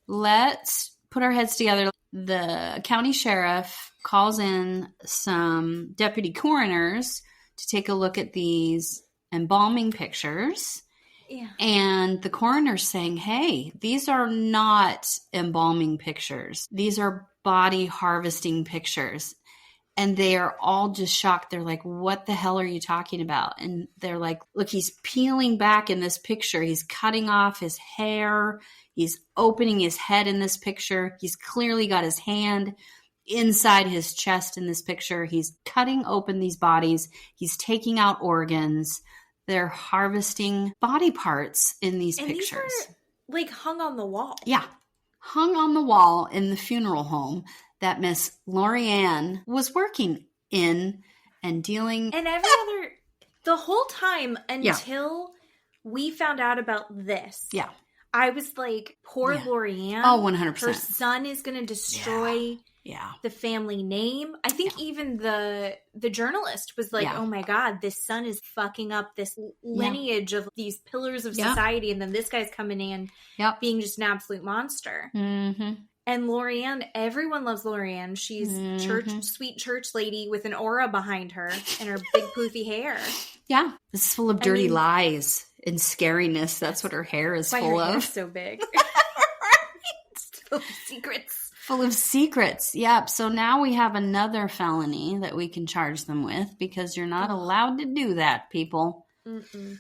let's put our heads together. The county sheriff calls in some deputy coroners to take a look at these embalming pictures. Yeah. And the coroner's saying, hey, these are not embalming pictures. These are body harvesting pictures. And they are all just shocked. They're like, what the hell are you talking about? And they're like, look, he's peeling back in this picture. He's cutting off his hair. He's opening his head in this picture. He's clearly got his hand inside his chest in this picture. He's cutting open these bodies. He's taking out organs. They're harvesting body parts in these pictures. These are, like, hung on the wall. Yeah. Hung on the wall in the funeral home that Miss Lorianne was working in and dealing. And the whole time until we found out about this. Yeah. I was like, poor Lorianne. Oh, 100%. Her son is going to destroy Yeah. The family name. I think even the journalist was like, oh my God, this son is fucking up this lineage of these pillars of society. And then this guy's coming in being just an absolute monster. Mm-hmm. And Lorianne, everyone loves Lorianne. She's sweet church lady with an aura behind her and her big poofy hair. Yeah. It's full of dirty lies and scariness. That's what her hair is full of. Hair's so big. It's full of secrets. Full of secrets. Yep. So now we have another felony that we can charge them with because you're not allowed to do that, people. Mm-mm.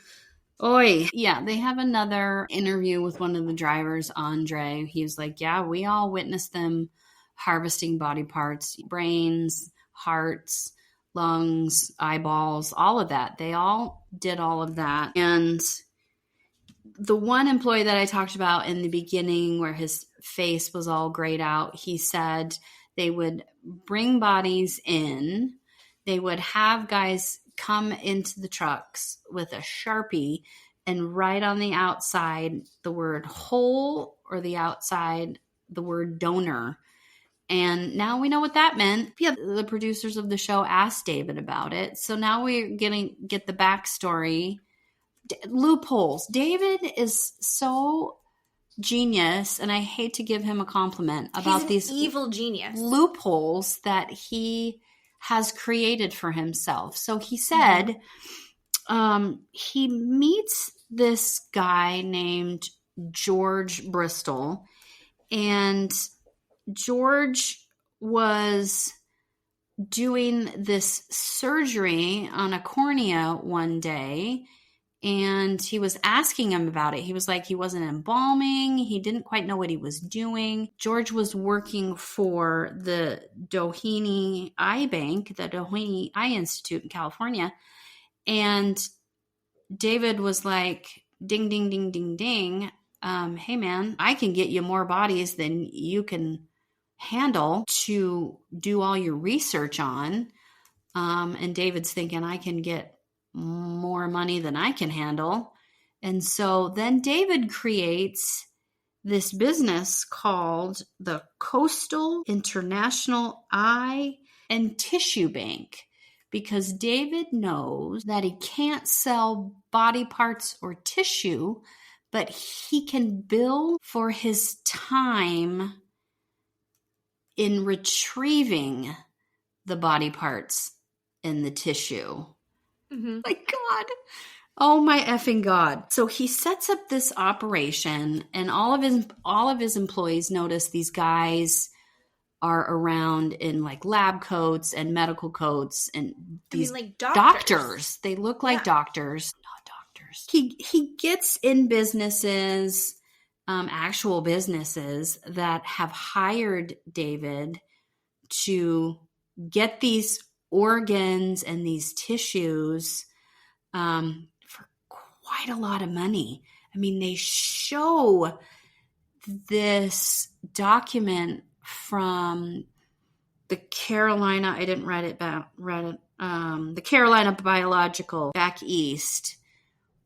Oi. Yeah, they have another interview with one of the drivers, Andre. He was like, yeah, we all witnessed them harvesting body parts, brains, hearts, lungs, eyeballs, all of that. They all did all of that. And the one employee that I talked about in the beginning where his face was all grayed out, he said they would bring bodies in. They would have guys come into the trucks with a Sharpie and write on the outside the word whole or the outside the word donor. And now we know what that meant. Yeah, the producers of the show asked David about it. So now we're get the backstory. Loopholes. David is so genius, and I hate to give him a compliment about these evil genius loopholes that he has created for himself. So he said he meets this guy named George Bristol, and George was doing this surgery on a cornea one day, and he was asking him about it. He was like, he wasn't embalming. He didn't quite know what he was doing. George was working for the Doheny Eye Bank, the Doheny Eye Institute in California. And David was like, ding, ding, ding, ding, ding. Hey, man, I can get you more bodies than you can handle to do all your research on. And David's thinking, I can get more money than I can handle. And so then David creates this business called the Coastal International Eye and Tissue Bank, because David knows that he can't sell body parts or tissue, but he can bill for his time in retrieving the body parts and the tissue. Mm-hmm. My God. Oh my effing God. So he sets up this operation, and all of his employees notice these guys are around in like lab coats and medical coats, and these like doctors. They look like doctors, not doctors. He gets in businesses, actual businesses that have hired David to get these organs and these tissues for quite a lot of money. I mean, they show this document from the Carolina, I didn't write it down, the Carolina Biological back east,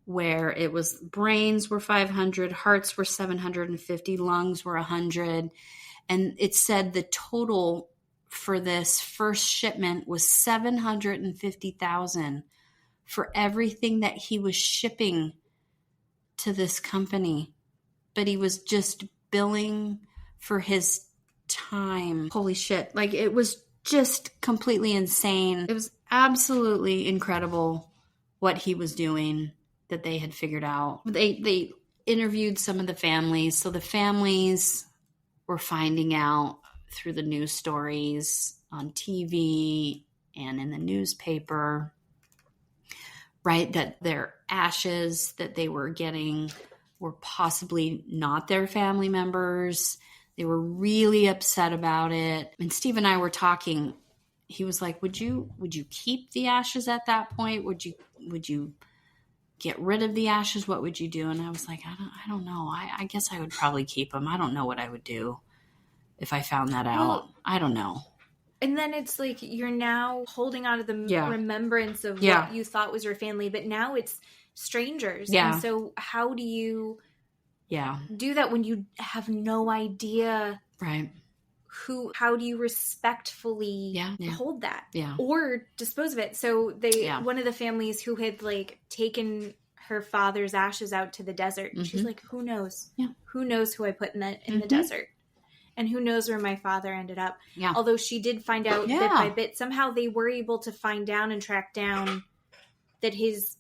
where it was brains were 500, hearts were 750, lungs were 100. And it said the total for this first shipment was $750,000 for everything that he was shipping to this company. But he was just billing for his time. Holy shit. Like, it was just completely insane. It was absolutely incredible what he was doing that they had figured out. They interviewed some of the families. So the families were finding out through the news stories on TV and in the newspaper, right, that their ashes that they were getting were possibly not their family members. They were really upset about it. And Steve and I were talking. He was like, would you keep the ashes at that point? Would you get rid of the ashes? What would you do? And I was like, I don't know. I guess I would probably keep them. I don't know what I would do if I found that out. Well, I don't know. And then it's like you're now holding on to the remembrance of what you thought was your family, but now it's strangers. Yeah. And so how do you do that when you have no idea? Right. how do you respectfully hold that or dispose of it? So one of the families who had like taken her father's ashes out to the desert, she's like, who knows? Who knows who I put in the desert? And who knows where my father ended up? Yeah. Although she did find out bit by bit, somehow they were able to find down and track down that his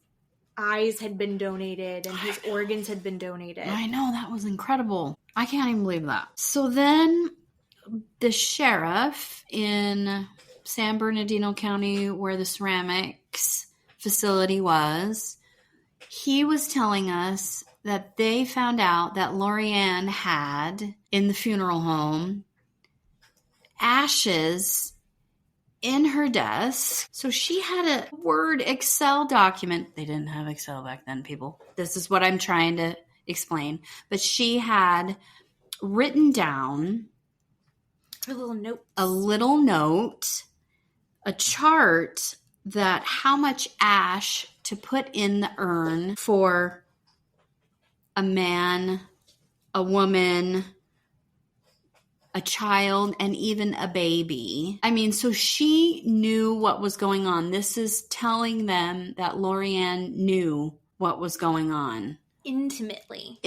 eyes had been donated and his organs had been donated. I know, that was incredible. I can't even believe that. So then the sheriff in San Bernardino County, where the ceramics facility was, he was telling us that they found out that Lorianne had, in the funeral home, ashes in her desk. So she had a Word Excel document. They didn't have Excel back then, people. This is what I'm trying to explain. But she had written down a little note, a chart that how much ash to put in the urn for a man, a woman, a child, and even a baby. I mean, so she knew what was going on. This is telling them that Lorianne knew what was going on. Intimately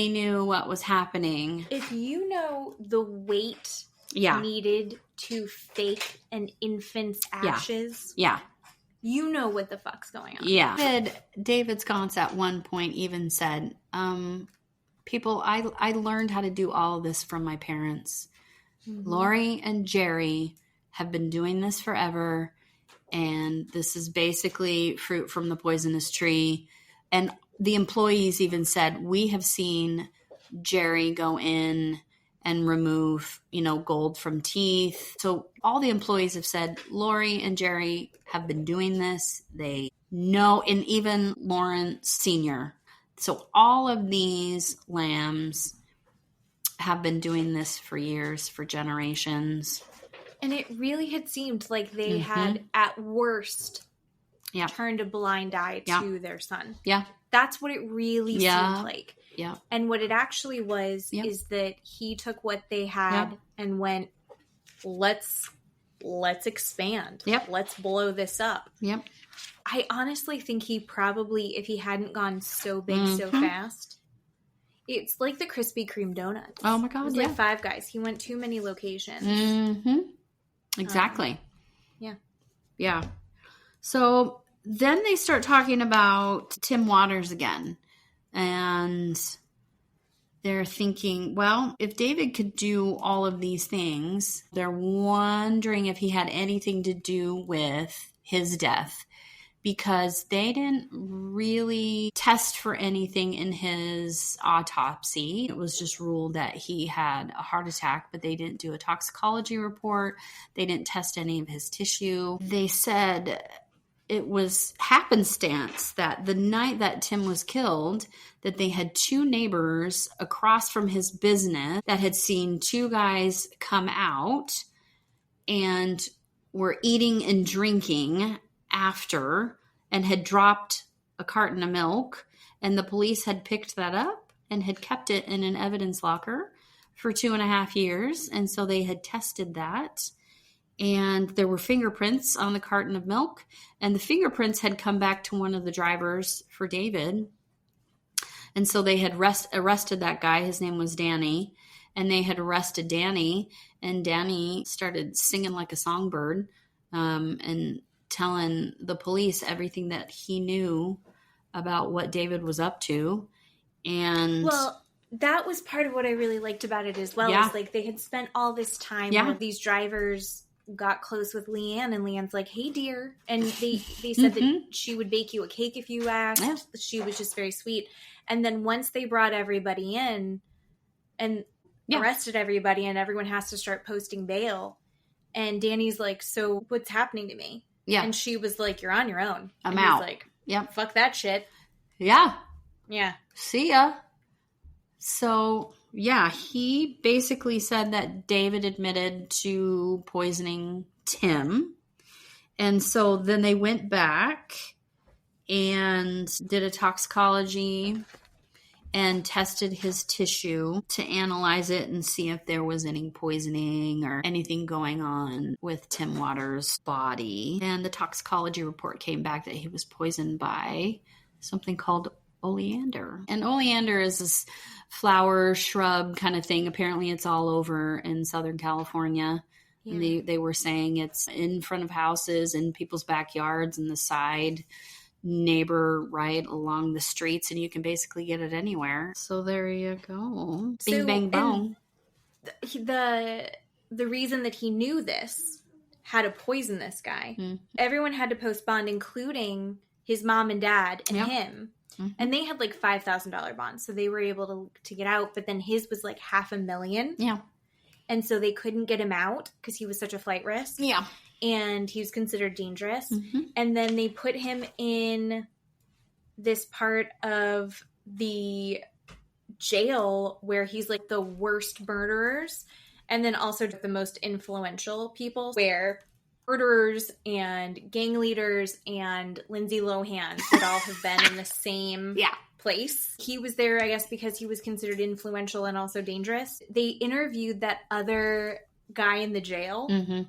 knew what was happening. If you know the weight needed to fake an infant's ashes, you know what the fuck's going on. Yeah. David Sconce at one point even said, people, I learned how to do all of this from my parents. Mm-hmm. Lori and Jerry have been doing this forever, and this is basically fruit from the poisonous tree. And the employees even said, we have seen Jerry go in and remove, gold from teeth. So all the employees have said, Lori and Jerry have been doing this. They know, and even Lawrence Sr. So all of these lambs have been doing this for years, for generations. And it really had seemed like they had, at worst, turned a blind eye to their son. Yeah. That's what it really seemed like. Yeah. And what it actually was is that he took what they had and went, let's expand. Yep. Let's blow this up. Yep. I honestly think he probably, if he hadn't gone so big so fast, it's like the Krispy Kreme donuts. Oh my God. It was like Five Guys. He went too many locations. Mm-hmm. Exactly. Yeah. So then they start talking about Tim Waters again. And they're thinking, well, if David could do all of these things, they're wondering if he had anything to do with his death, because they didn't really test for anything in his autopsy. It was just ruled that he had a heart attack, but they didn't do a toxicology report. They didn't test any of his tissue. They said it was happenstance that the night that Tim was killed, that they had two neighbors across from his business that had seen two guys come out and were eating and drinking after, and had dropped a carton of milk, and the police had picked that up and had kept it in an evidence locker for 2.5 years. And so they had tested that, and there were fingerprints on the carton of milk, and the fingerprints had come back to one of the drivers for David. And so they had arrested that guy. His name was Danny, and they had arrested Danny, and Danny started singing like a songbird, and telling the police everything that he knew about what David was up to. And well, that was part of what I really liked about it as well. Is like they had spent all this time where these drivers got close with Leanne, and Leanne's like, hey dear. And they said that she would bake you a cake if you asked. Yeah. She was just very sweet. And then once they brought everybody in and arrested everybody, and everyone has to start posting bail, and Danny's like, so what's happening to me? Yeah. And she was like, you're on your own. I'm out. He's like, fuck that shit. Yeah. Yeah. See ya. So, he basically said that David admitted to poisoning Tim. And so then they went back and did a toxicology. and tested his tissue to analyze it and see if there was any poisoning or anything going on with Tim Waters' body. And the toxicology report came back that he was poisoned by something called oleander. And oleander is this flower shrub kind of thing. Apparently it's all over in Southern California. Yeah. And they were saying it's in front of houses, in people's backyards, and the side neighbor right along the streets, and you can basically get it anywhere. So there you go. Bing, bang, boom. The reason that he knew this, how to poison this guy, everyone had to post bond, including his mom and dad and him. Mm-hmm. And they had like $5,000 bonds, so they were able to get out. But then his was like $500,000. Yeah. And so they couldn't get him out because he was such a flight risk. Yeah. And he was considered dangerous. Mm-hmm. And then they put him in this part of the jail where he's like the worst murderers. And then also the most influential people, where murderers and gang leaders and Lindsay Lohan would all have been in the same place. He was there, I guess, because he was considered influential and also dangerous. They interviewed that other guy in the jail. Mm-hmm.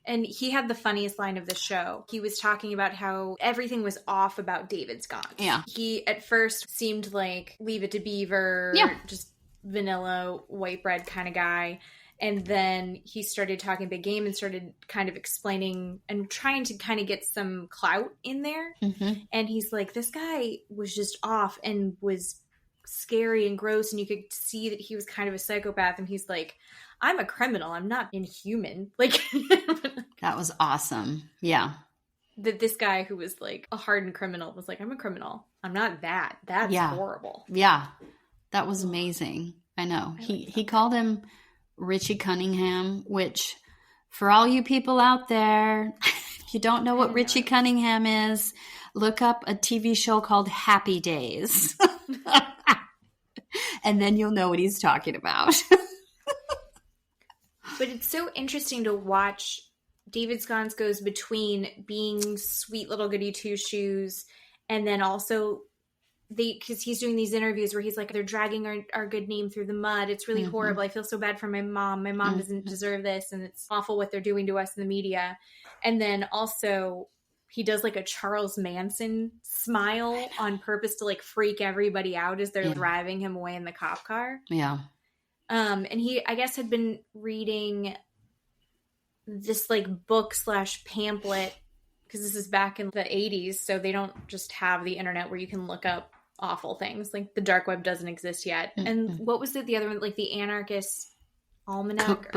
And he had the funniest line of the show. He was talking about how everything was off about David Sconce. Yeah. He at first seemed like Leave It to Beaver, just vanilla white bread kind of guy. And then he started talking big game and started kind of explaining and trying to kind of get some clout in there. Mm-hmm. And he's like, this guy was just off and was scary and gross. And you could see that he was kind of a psychopath. And he's like, I'm a criminal. I'm not inhuman. Like, that was awesome. Yeah. That this guy who was like a hardened criminal was like, I'm a criminal. I'm not that. That's horrible. Yeah. That was amazing. I know. He called him Richie Cunningham, which for all you people out there, if you don't know what Richie Cunningham is, look up a TV show called Happy Days. And then you'll know what he's talking about. But it's so interesting to watch. David Sconce goes between being sweet little goody two-shoes and then also because he's doing these interviews where he's like, they're dragging our good name through the mud. It's really horrible. I feel so bad for my mom. My mom doesn't deserve this. And it's awful what they're doing to us in the media. And then also he does like a Charles Manson smile on purpose to like freak everybody out as they're driving him away in the cop car. Yeah. And he, I guess, had been reading this like book / pamphlet, because this is back in the 80s. So they don't just have the internet where you can look up awful things. Like the dark web doesn't exist yet. Mm-hmm. And what was it? The other one, like the Anarchist Almanac.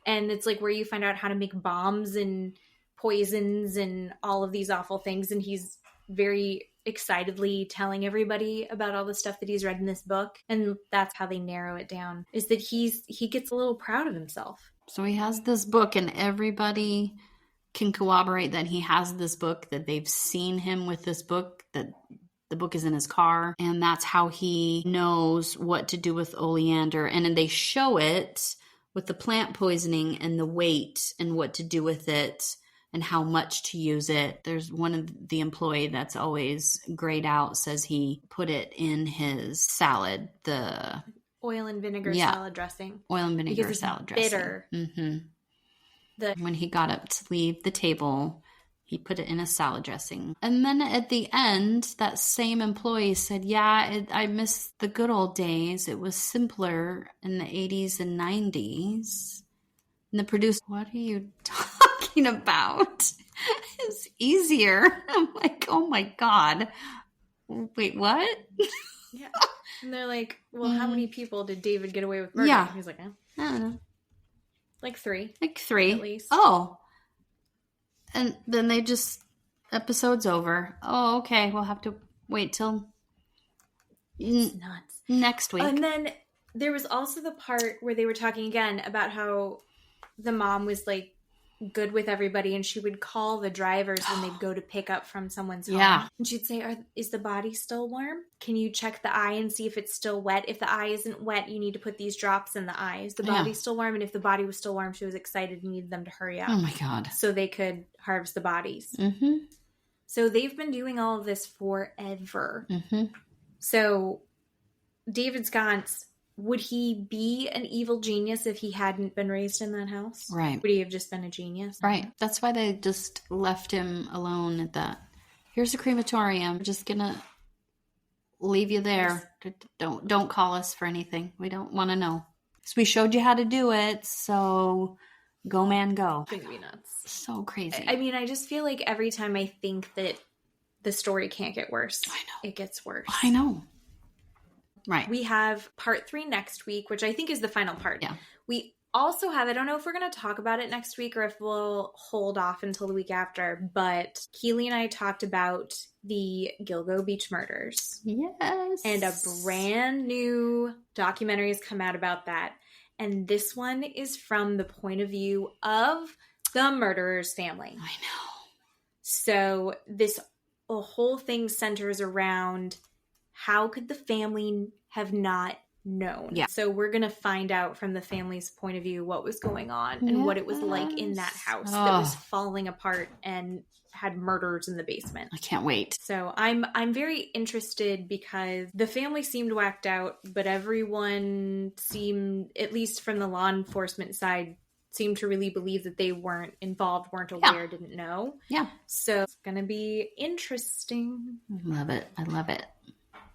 And it's like where you find out how to make bombs and poisons and all of these awful things. And he's very excitedly telling everybody about all the stuff that he's read in this book. And that's how they narrow it down, is that he gets a little proud of himself. So he has this book and everybody can corroborate that he has this book, that they've seen him with this book, that the book is in his car, and that's how he knows what to do with oleander. And then they show it with the plant poisoning and the weight and what to do with it and how much to use it. There's one of the employee that's always grayed out says he put it in his salad, the oil and vinegar salad dressing. Oil and vinegar salad dressing. Bitter. Mm-hmm. When he got up to leave the table, he put it in a salad dressing. And then at the end, that same employee said, I miss the good old days. It was simpler in the 80s and 90s. And the producer, what are you talking about? It's easier. I'm like, oh my God. Wait, what? Yeah. And they're like, well, how many people did David get away with murder? Yeah. He's like, I don't know. Like 3. Like 3. At least. Oh. And then they just, episode's over. Oh, okay. We'll have to wait till it's nuts. Next week. And then there was also the part where they were talking again about how the mom was like good with everybody and she would call the drivers when they'd go to pick up from someone's home. Yeah. And she'd say, is the body still warm? Can you check the eye and see if it's still wet? If the eye isn't wet, you need to put these drops in the eye. Is the body still warm? And if the body was still warm, she was excited and needed them to hurry up. Oh my God. So they could harvest the bodies. Mm-hmm. So they've been doing all of this forever. Mm-hmm. So David Sconce, would he be an evil genius if he hadn't been raised in that house? Right. Would he have just been a genius? Right. That's why they just left him alone at that. Here's a crematorium. We're just going to leave you there. Don't call us for anything. We don't want to know. So we showed you how to do it, so go, man, go. It's going to be nuts. So crazy. I mean, I just feel like every time I think that the story can't get worse, I know. it gets worse. I know. Right. We have part 3 next week, which I think is the final part. Yeah. We also have, I don't know if we're going to talk about it next week or if we'll hold off until the week after, but Keeley and I talked about the Gilgo Beach murders. Yes. And a brand new documentary has come out about that. And this one is from the point of view of the murderer's family. I know. So this whole thing centers around how could the family have not known? Yeah. So we're going to find out from the family's point of view what was going on and what it was like in that house that was falling apart and had murders in the basement. I can't wait. So I'm very interested because the family seemed whacked out, but everyone seemed, at least from the law enforcement side, seemed to really believe that they weren't involved, weren't aware, didn't know. Yeah. So it's going to be interesting. I love it. I love it.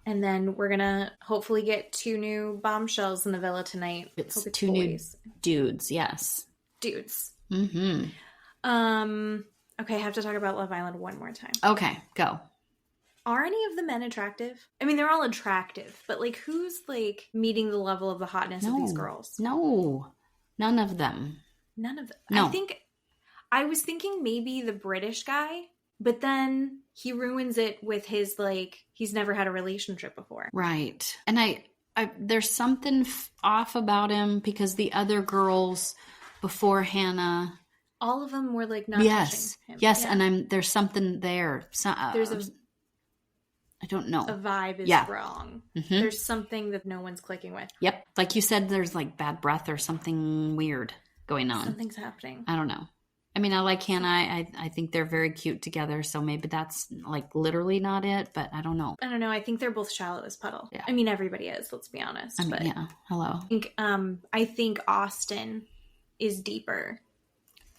And then we're going to hopefully get 2 new bombshells in the villa tonight. It's Hope 2 new dudes. Yes. Dudes. Mm-hmm. Okay, I have to talk about Love Island one more time. Okay, go. Are any of the men attractive? I mean, they're all attractive, but like, who's like meeting the level of the hotness of these girls? No, none of them. None of them. No. I was thinking maybe the British guy, but then he ruins it with his like, he's never had a relationship before. Right. And I there's something off about him because the other girls before Hannah, all of them were like not touching him. Yes, yeah. And there's something there. There's I don't know. A vibe is wrong. Mm-hmm. There's something that no one's clicking with. Yep. Like you said, there's like bad breath or something weird going on. Something's happening. I don't know. I mean, I like Hannah. I think they're very cute together. So maybe that's like literally not it, but I don't know. I don't know. I think they're both shallow as puddle. Yeah. I mean, everybody is, let's be honest. I mean, yeah. Hello. I think Austin is deeper.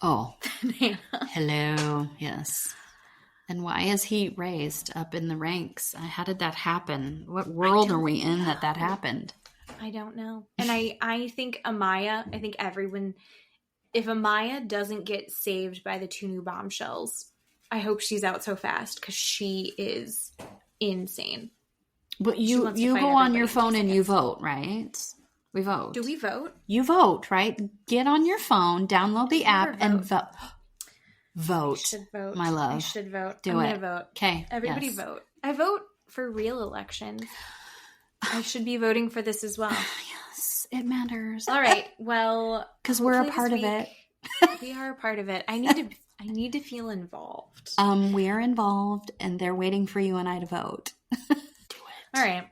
Oh. Than Hannah. Hello. Yes. And why is he raised up in the ranks? How did that happen? What world are we in that happened? I don't know. And I think Amaya, if Amaya doesn't get saved by the 2 new bombshells, I hope she's out so fast because she is insane. But you go on your phone and you vote, right? We vote. Do we vote? You vote, right? Get on your phone, download the app, and vote. Vote. I should vote. My love. I should vote. I'm going to vote. Okay. Everybody vote. I vote for real elections. I should be voting for this as well. Yes, it matters. All right. Well, because we're a part of it. We are a part of it. I need to feel involved. We are involved, and they're waiting for you and I to vote. Do it. All right.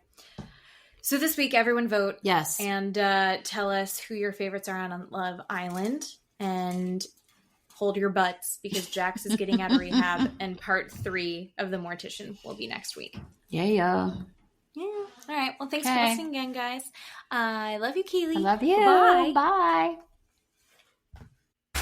So this week, everyone vote. Yes. And tell us who your favorites are on Love Island. And hold your butts because Jax is getting out of rehab and part 3 of The Mortician will be next week. Yeah. All right. Well, thanks for listening again, guys. I love you, Keeley. I love you. Bye. Bye.